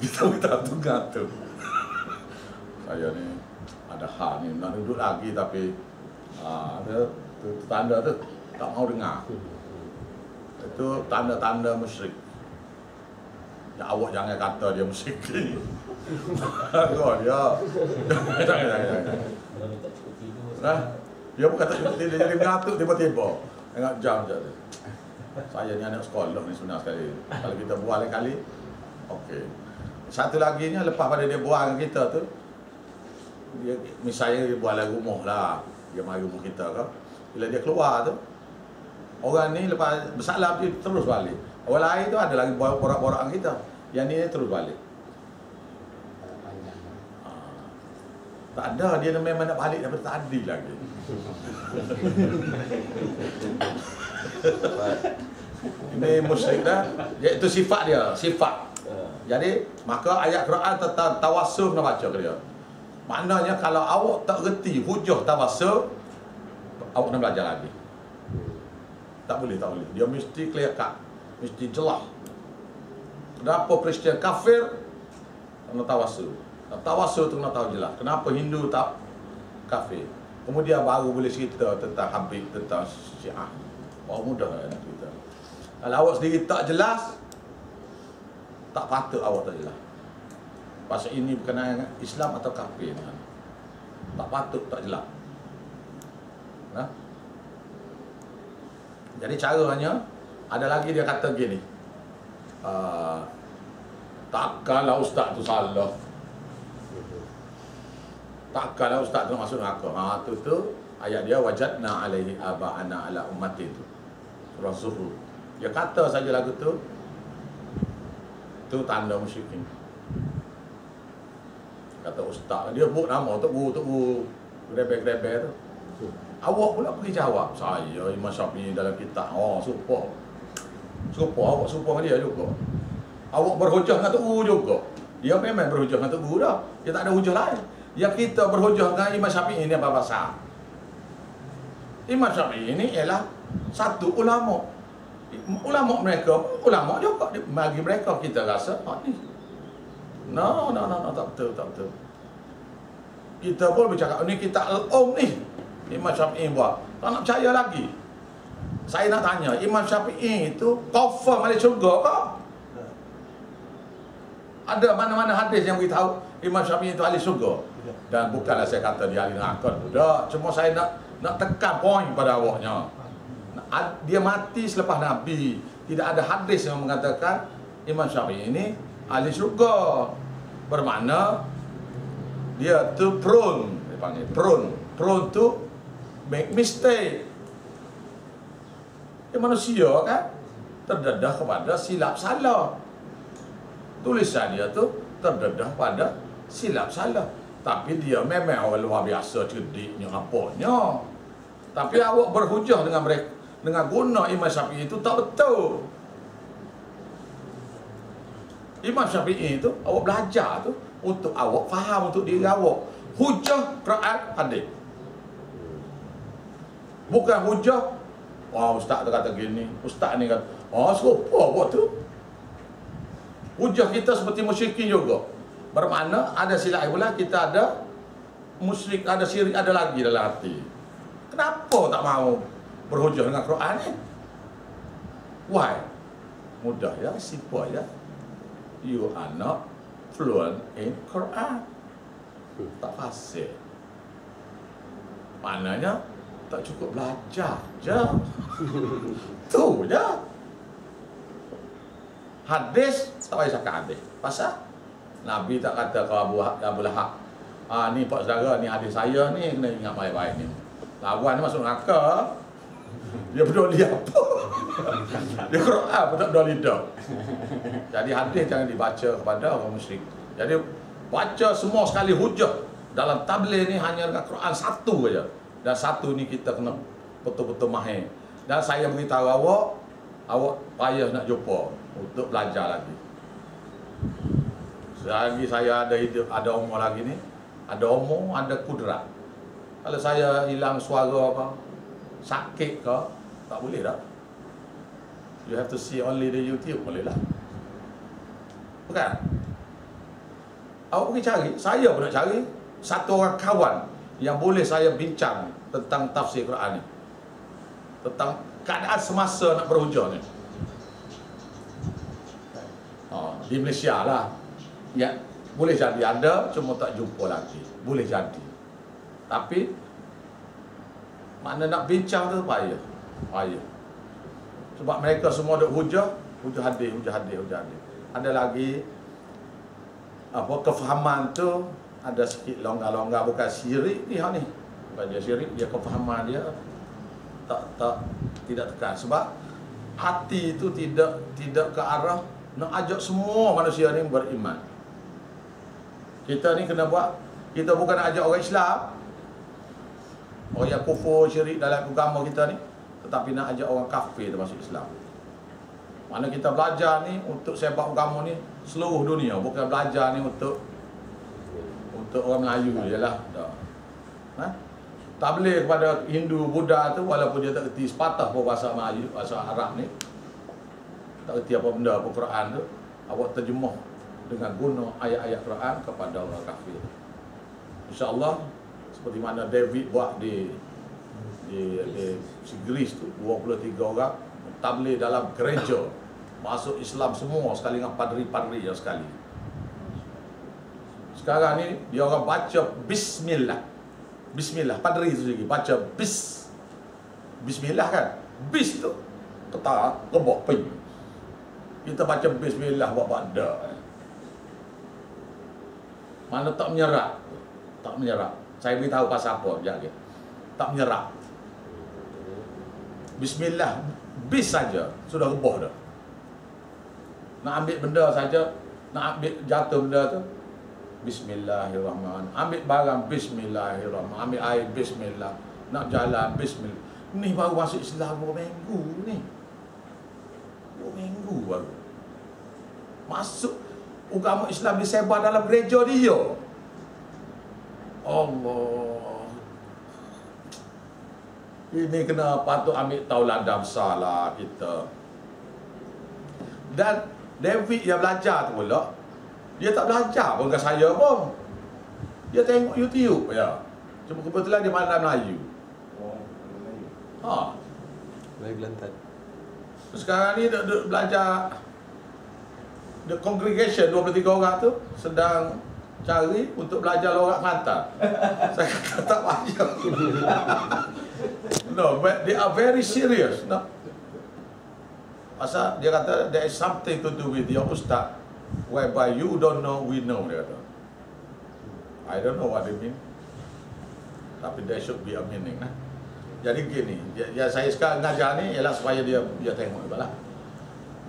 Kita tu gatuk. Saya ni ada hal ni nak duduk lagi tapi ada tu tanda tu tak mau dengar. Itu tanda-tanda musyrik. Ya, awak jangan kata dia musyrik. Dia. Jangan. Nah, dia bukan tak cukup tidur, jadi mengatuk tiba-tiba. Tengok jam je. Saya ni anak sekolah ni senang sekali. Kalau kita bual lain kali, okey. Satu lagi ni lepas pada dia bual dengan kita tu, dia misalnya dia bual dalam rumah lah. Dia mari rumah kita ke. Bila dia keluar tu, orang ni lepas bersalam dia terus balik. Orang lain tu ada lagi borak-borakan kita. Yang ni terus balik. Panjang. Tak ada, dia memang nak balik daripada tadi lagi. Ini musyrik dah. Iaitu sifat dia, sifat. Jadi, maka ayat Quran tentang tawassul nak baca ke dia. Maknanya kalau awak tak reti hujah tawassul, awak nak belajar lagi. Tak boleh, tak boleh. Dia mesti clear cut. Mesti jelas. Kenapa Kristian kafir? Kena tawassul. Tawassul tu kena tahu jelas. Kenapa Hindu tak kafir? Kemudian baru boleh cerita tentang Habib, tentang Syiah. Oh, mudah nak cerita. Kalau awak sendiri tak jelas, tak patut awak tak jelas. Pasal ini berkenaan dengan Islam atau kafir. Tak patut tak jelas. Nah? Jadi caranya, ada lagi dia kata gini. Takkanlah ustaz tu salah. Takkanlah ustaz tu masuk neraka. Tu ayat dia wajadna alaihi aba'ana ala ummati tu. Surah Zuhruf. Dia kata saja lagu tu tanda musyrikin. Kata ustaz, dia sebut nama Tok Guru Grebel tu. Awak pula pergi jawab, saya Imam Syafi'i dalam kitab. Oh, serupa awak serupa dengan dia juga. Awak berhujah dengan Tok Guru juga. Dia memang berhujah dengan Tok Guru dah. Dia tak ada hujah lain. Yang kita berhujah dengan Imam Syafi'i ini apa pasal? Imam Syafi'i ini ialah satu ulama. Ulama mereka, ulama juga. Bagi mereka kita rasa, ni. No, tak betul. Kita pun bercakap, ni kita al-um ni. Imam Syafi'i buat. Tak nak percaya lagi. Saya nak tanya, Imam Syafi'i itu confirm ada syurga ke? Ada mana-mana hadis yang beritahu Imam Syafi'i itu ahli syurga? Dan bukanlah saya kata dia ahli neraka. Tak, cuma saya nak tekan poin pada awaknya. Dia mati selepas Nabi. Tidak ada hadis yang mengatakan Imam Syafi'i ini ahli syurga. Bermakna dia tu prone, dia panggil prone to make mistake. Dia manusia kan, terdedah kepada silap salah. Tulisan dia tu terdedah pada silap salah. Tapi dia memang orang luar biasa cerdiknya apanya. Tapi awak berhujah dengan mereka, dengan guna Imam Syafi'i itu tak betul. Imam Syafi'i itu awak belajar tu untuk awak faham untuk diri awak. Hujah Quran hadis. Bukan hujah, wah ustaz tu kata gini, ustaz ni kata, serupa buat tu. Hujah kita seperti musyrikin juga. Bermakna ada silap pula, kita ada musyrik, ada syirik, ada lagi dalam hati. Kenapa tak mau berhujah dengan Quran ni? Why? Mudah ya, simple ya. You are not fluent in Quran. Tak fasih. Maknanya tak cukup belajar je. Tu je. Hadis tak payah cakap hadis. Pasal Nabi tak kata ke Abu Lahab, ni pak saudara, ni hadis saya ni, kena ingat baik-baik ni. Lawan ni masuk neraka. Dia peduli apa? Dia Quran pun tak peduli dah. Jadi hadis jangan dibaca kepada orang musyrik. Jadi baca semua sekali hujah. Dalam tabligh ni hanya dengan Quran satu saja. Dan satu ni kita kena betul-betul mahir. Dan saya beritahu awak payah nak jumpa untuk belajar lagi. Selagi saya ada hidup, ada umur lagi ni, ada umur, ada kudrat. Kalau saya hilang suara apa, sakit ke, tak boleh dah. You have to see only the YouTube, boleh lah. Bukan? Awak pergi cari, saya pun nak cari satu orang kawan yang boleh saya bincang tentang tafsir Quran ni, tentang keadaan semasa nak berhujah ni. Di Malaysia lah. Ya, boleh jadi ada, cuma tak jumpa lagi. Boleh jadi. Tapi mana nak bincang tu payah. Sebab mereka semua duk hujah hadis. Ada lagi apa kefahaman tu ada sikit longgar-longgar, bukan syirik ni ni. Bukan dia syirik, dia kefahaman dia tidak tekan. Sebab hati itu tidak ke arah nak ajak semua manusia ni beriman. Kita ni kena buat, kita bukan nak ajak orang Islam, orang yang kufur syirik dalam agama kita ni, tetapi nak ajak orang kafir termasuk Islam. Mana kita belajar ni untuk sepak agama ni seluruh dunia, bukan belajar ni untuk orang Melayu je lah. Ha? Tak boleh kepada Hindu, Buddha tu, walaupun dia tak kerti sepatah pun bahasa Melayu, bahasa Arab ni, tak kerti apa benda, apa Quran tu, awak terjemah dengan guna ayat-ayat Quran kepada orang kafir. InsyaAllah, seperti mana David buat di Greece tu, 23 orang tabligh dalam gereja, masuk Islam semua sekali dengan padri-padri yang sekali. Sekarang ni dia orang baca bismillah. Bismillah, padri tu lagi baca bismillah kan. Bis tu kata rebok pin. Kita baca bismillah buat pada. Mana tak menyerah. Tak menyerah. Saya beritahu pasal apa sekejap lagi. Tak menyerah. Bismillah, bis saja sudah rebah dah. Nak ambil benda saja, nak ambil jatuh benda tu, Bismillahirrahmanirrahim. Ambil barang, Bismillahirrahmanirrahim. Ambil air, Bismillah. Nak jalan, Bismillah. Ni baru masuk Islam 2 minggu ni. 2 minggu baru. Masuk agama Islam disebar dalam gereja dia. Allah. Ini kena patut ambil tauladan besar lah kita. Dan David yang belajar tu pula, dia tak belajar pun dengan saya pun. Dia tengok YouTube ya. Cuma kebetulan dia pandai Melayu. Ha. Melayu Kelantan. Sekarang ni duk belajar. The congregation 23 orang tu sedang cari untuk belajar lorak Kelantan. Saya kata tak payah. No, but they are very serious. No. Pasal dia kata there is something to do with your ustaz, whereby you don't know, we know, dia kata. I don't know what they mean, tapi there should be a meaning. Jadi gini, yang saya sekarang ngajar ni ialah supaya dia tengok juga lah.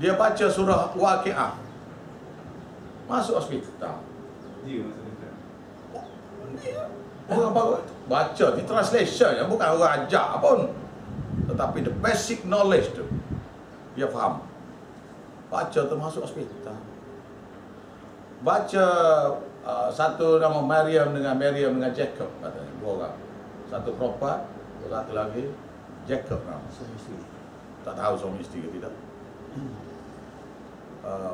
Dia baca surah Waqiah, masuk hospital. Orang baru baca di translation, bukan orang ajak pun, tetapi the basic knowledge tu dia faham. Baca tu masuk hospital. Baca satu nama Maryam dengan Jacob katanya, 2 orang. Satu perempuan, satu lagi Jacob nama. Tak tahu suami isteri ke tidak.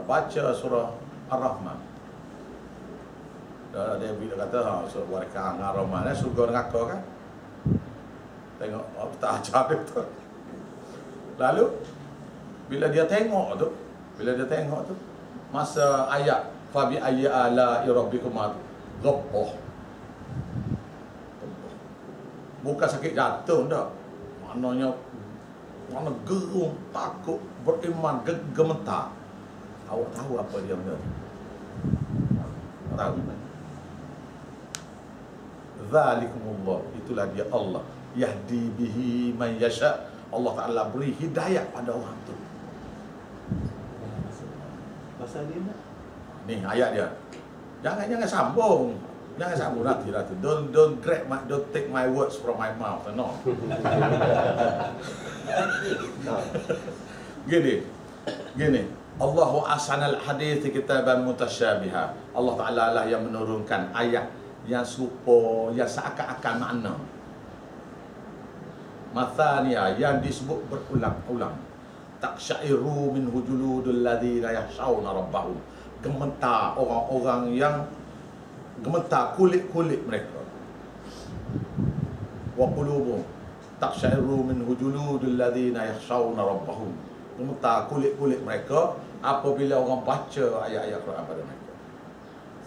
Baca surah Ar-Rahman. David kata, surah Waqiah dengan Ar-Rahman, surga neraka kan. Tengok tak ajar dia tu. Lalu bila dia tengok tu, masa ayat fabi ayyi ala rabbikum ghafah. Bukan sakit jatuh dah. Maknanya gerung, takut, beriman, gemetar. Awak tahu apa dia benda? Tahu. Zalikumullah, itulah dia Allah. Yahdi bihi man yasha. Allah Ta'ala beri hidayah pada orang tu. Pasal dia nak? Ni ayat dia. Jangan sambung. Jangan sambung nanti. Don't take my words from my mouth. No. Gini. Allahu ahsanal hadits kitaban mutasyabiha. Allah Ta'ala lah yang menurunkan ayat yang serupa, yang seakan-akan makna. Mathaniya, yang disebut berulang-ulang. Taqsya'iru minhu juludul ladzina yakhshawna rabbahum. Gemetar orang-orang yang gemetar kulit-kulit mereka. Wa qulubuhum taqsya'iru minhu juludul ladzina yakhshawna rabbahum. Gemetar kulit-kulit mereka apabila orang baca ayat-ayat Quran pada mereka.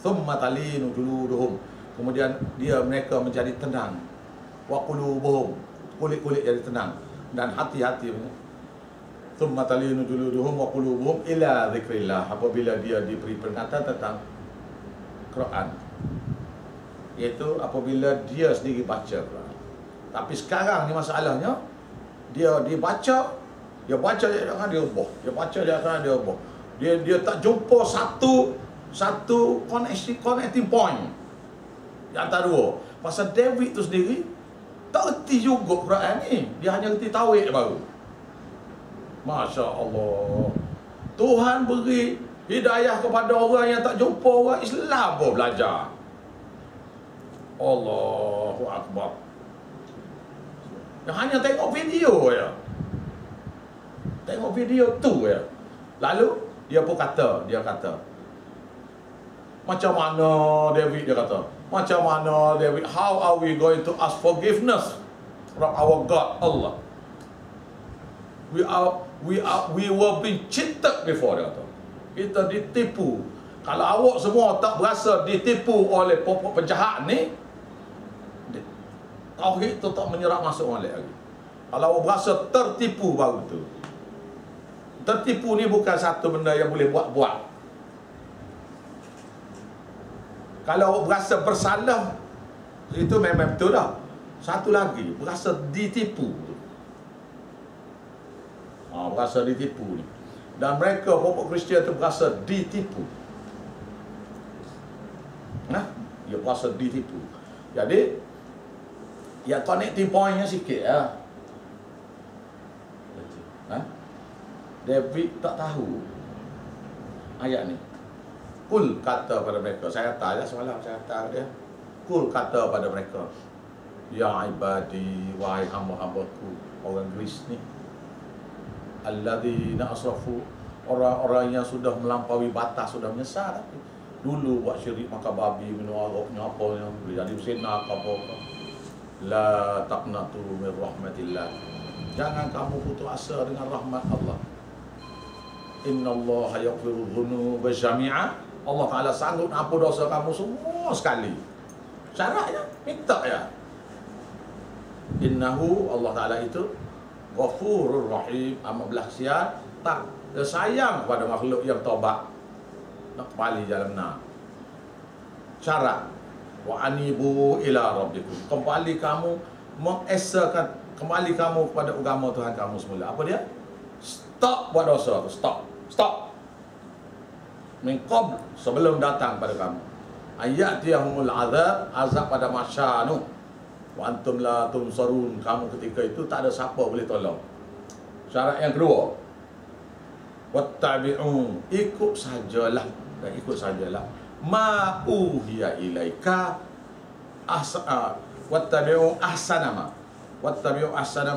Thumma talinu juluduhum. Kemudian mereka menjadi tenang. Wa qulubuhum, kulit-kulit jadi tenang dan hati-hati. Thumma talinu juluduhum wa qulubuhum ila dzikrillah. Apabila dia diberi peringatan tentang Quran, iaitu apabila dia sendiri baca Quran. Tapi sekarang ni masalahnya, dia dibaca Dia baca dia akan dia ubah. Dia baca dia akan dia ubah. Dia tak jumpa satu connecting point di antara dua. Pasal David tu sendiri tak erti juga Quran ni. Dia hanya erti tauhid baru. Masya Allah. Tuhan beri hidayah kepada orang yang tak jumpa orang Islam pun belajar. Allahu Akbar. Yang hanya tengok video ya. Tengok video tu ya. Lalu dia kata macam mana David, dia kata macam mana David, how are we going to ask forgiveness from our God Allah? We were being cheated before, dia kata. Kita ditipu. Kalau awak semua tak berasa ditipu oleh pokok penjahat ni, tauhid tu tak menyerap masuk balik lagi. Kalau awak berasa tertipu baru tu. Tertipu ni bukan satu benda yang boleh buat-buat. Kalau awak berasa bersalah, itu memang betul dah. Satu lagi, berasa ditipu. Berasa ditipu ni. Dan mereka pokok Kristian tu berasa ditipu. Dia berasa ditipu. Jadi ya connecting pointnya sikit ya. David tak tahu ayat ni. Kul kata pada mereka, saya kata ya semalam saya kata dia. Kul kata pada mereka, ya ibadi, wahai hamba-hambaku orang Greece ni, alladzina asrafu, orang-orang yang sudah melampaui batas, sudah menyesal. Dulu buat syirik maka babi, minum araknya apa yang jadi bersinar apa. La taqnatu min rahmatillah. Jangan kamu putus asa dengan rahmat Allah. Innallaha yaghfiru dzunuba jami'a. Allah Taala sanggup ampun dosa kamu semua sekali. Syaratnya minta ya. Innahu, Allah Taala itu Ghafurur Rahim, amat belas kasihan, tak sayang kepada makhluk yang taubat, nak kembali jalan benar. Syarat wa anibu ila rabbikum, kembali kamu mengesakan, kembali kamu kepada agama Tuhan kamu semula. Apa dia? Stop buat dosa tu, stop min qabl, sebelum datang pada kamu. Ayatiyahumul azab pada masyanu wa antum la tumsarun, kamu ketika itu tak ada siapa boleh tolong. Syarat yang kedua, wattabi'u, ikut sajalah ma uhiya ilaika wattabi'u ahsana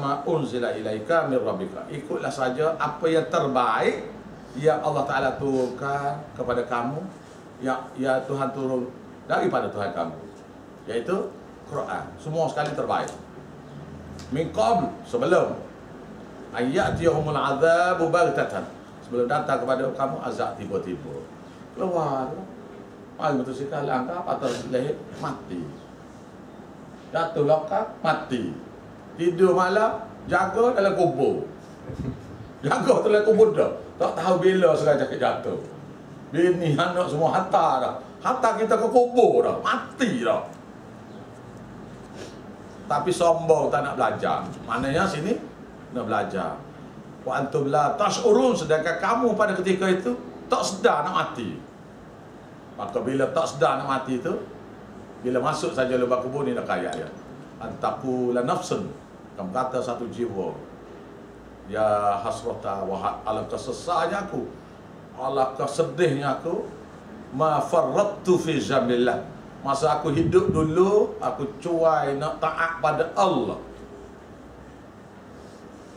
ma unzila ilaika min rabbika, ikutlah saja apa yang terbaik yang Allah Taala turunkan kepada kamu, ya Tuhan turun daripada Tuhan kamu, yaitu Quran. Semua sekali terbaik. Min qabl, sebelum ayatiyahumul azabu baghtatan, sebelum datang kepada kamu azab tiba-tiba. Keluar mari motosikal langkah patah leher mati, jatuh lokap mati, tidur malam jaga dalam kubur. Jaga dalam kubur dah, tak tahu bila sengaja jatuh. Bini anak semua hantar dah, hantar kita ke kubur dah, mati dah. Tapi sombong tak nak belajar. Maknanya sini nak belajar. Wa antum la tash'urun, sedangkan kamu pada ketika itu tak sedar nak mati. Maka bila tak sedar nak mati itu, bila masuk saja lubang kubur ni nak kaya ya. Antaku la nafsun, kamu kata satu jiwa, ya hasrata wa ala kesesaannya aku, ala kesedihnya aku, ma farrattu fi jambillah, masa aku hidup dulu aku cuai nak taat pada Allah.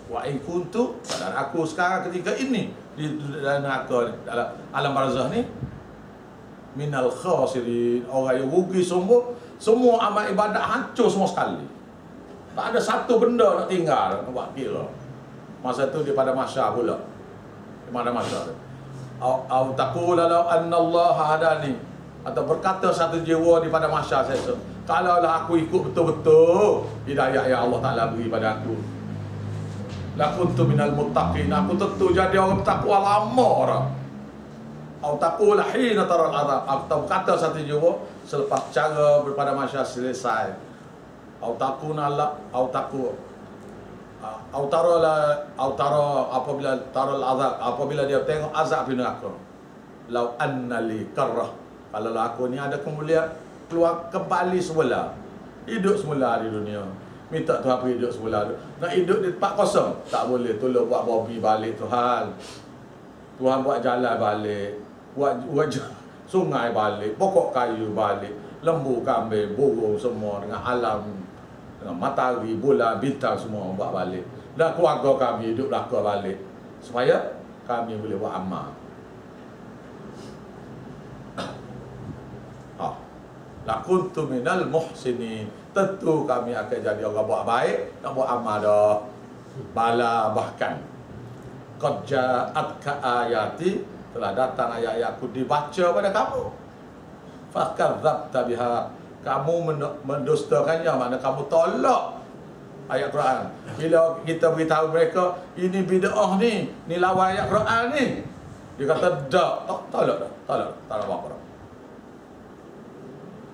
Wa in kuntu, dan aku sekarang ketika ini di dalam alam barzah ni, minal khasirin, orang yang rugi semua amal ibadat hancur semua sekali. Tak ada satu benda nak tinggal, nak buat kira. Masa tu dia pada mahsyar pula. Di mana mahsyar tu? Au taqula law anna Allah hadani, atau berkata satu jiwa di pada mahsyar saya, kalaulah aku ikut betul-betul hidayah yang Allah Taala beri pada aku, la kuntu minal muttaqin, aku tentu jadi orang bertakwa lama orang. Au taqula hina taral azab, atau kata satu jiwa selepas cara pada mahsyar selesai. Au taquna la au taqu autara apabila taral azab, apabila dia tengok azab di neraka. Lau annali karrah, kalau aku ni ada kemuliaan, keluar kembali semula, hidup semula di dunia. Minta Tuhan pergi hidup semula. Nak hidup di tempat kosong, tak boleh. Tolong buat bobi balik Tuhan. Tuhan buat jalan balik, buat sungai balik, pokok kayu balik, lembu, kambing, burung semua dengan alam, dengan matahari, bulan, bintang semua buat balik. Dan keluarga kami hidup belaka balik supaya kami boleh buat amal. Lakuntu minal muhsinin, tentu kami akan jadi orang buat baik, nak buat amal dah. Bala bahkan qad ja'atka ayati, telah datang ayat-ayatku dibaca pada kamu. Fakadzabta biha, kamu mendustakannya, makna kamu tolak ayat Quran. Bila kita beritahu mereka ini bid'ah ni lawan ayat Quran ni, dia kata tak, tolak dah, tak ada apa-apa.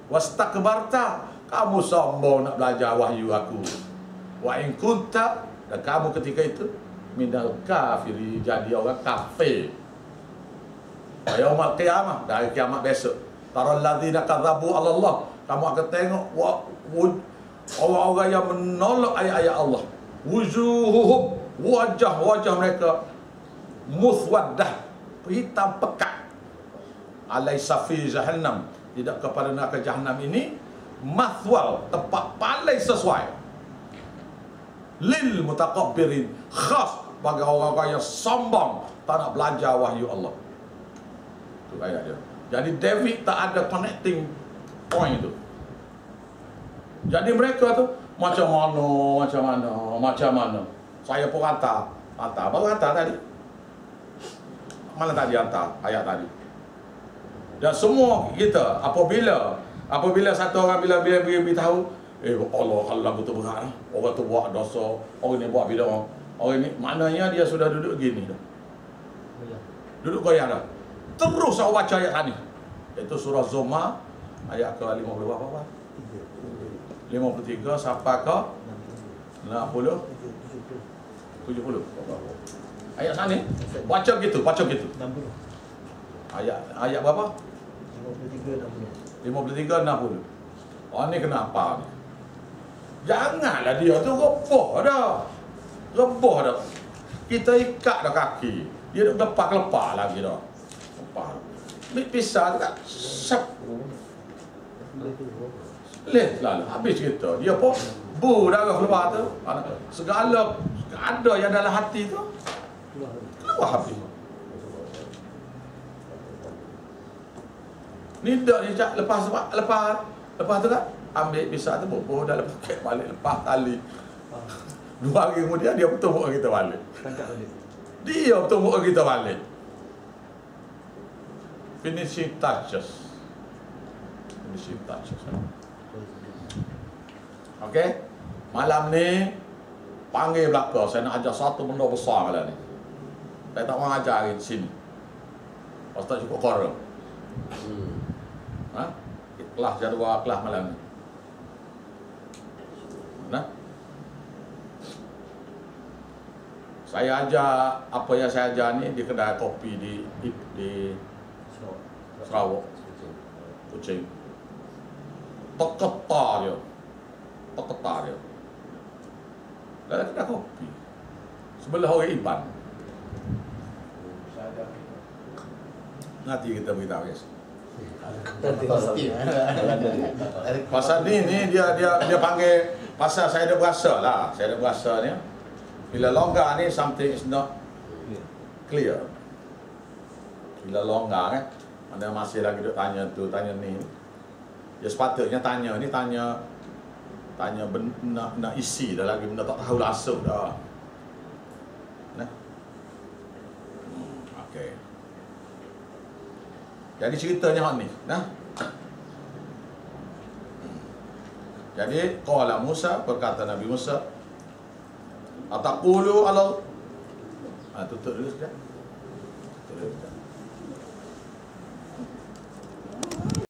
Wastakbarta, kamu sombong nak belajar wahyu aku. Wa in kunta, dan kamu ketika itu minal kafiri, jadi orang kafir. Yaumul qiyamah, dari kiamat besok, taral ladzina kadzabu 'ala Allah, kamu akan tengok orang-orang yang menolak ayat-ayat Allah. Wujuhuhum, wajah-wajah mereka muswaddah, hitam pekat. Alaysa fi jahannam, tidak kepada neraka Jahannam ini mathwal, tempat paling sesuai lil mutakabbirin, khas bagi orang-orang yang sombong tak nak belajar wahyu Allah. Itu ayat dia. Jadi David tak ada connecting point itu. Jadi mereka tu macam mana. Saya pun hantar baru hantar tadi. Mana tadi hantar ayat tadi. Dan semua kita apabila satu orang bila beritahu, Allah kalau lagu tu berat, orang tu buat dosa, orang ni buat bid'ah, orang ni maknanya dia sudah duduk gini dah. Duduk goyah dah. Terus saya baca ayat tadi. Itu surah Zumar ayat ke 50 berapa? 53 sampai ke 60 70. Ayat sana baca gitu. 60. Ayat berapa? 53 60. Oh ni kenapa ni? Janganlah dia tu rebah dah. Kita ikat dah kaki. Dia duk lepak lagi dah. Lepak. Pisah tu kan. Sap. Leh lah habis cerita. Dia pun darah keluar tu. Segala ada yang dalam hati tu keluar habis. Ni dak ni cak lepas tu kan ambil pisau tu bubuh dalam paket balik, lepas tali. 2 hari kemudian dia bertumbuk kita balik. Dia bertumbuk kita balik. Finishing touches. Okey. Malam ni panggil belaka, saya nak ajar satu benda besar malam ni. Saya tak mau ajar di sini. Pasal cukup korang. Kelas jadual kelas malam ni. Saya ajar apa yang saya ajar ni di kedai kopi di Sarawak, Kuching. Terketar dia. Dalam kedai kopi sebelah orang Iban. Nanti kita beritahu guys. Pasal ni dia panggil, pasal saya ada berasa lah. Saya ada berasa ni bila longgar ni something is not clear. Bila longgar kan, anda masih lagi duk tanya tu, tanya ni. Ya sepatutnya tanya nak isi dah lagi, benda tak tahu langsung dah. Nah. Okey. Jadi ceritanya hak ni, nah. Jadi qala Musa, berkata Nabi Musa, ataqulu ala tutup dulu sekejap.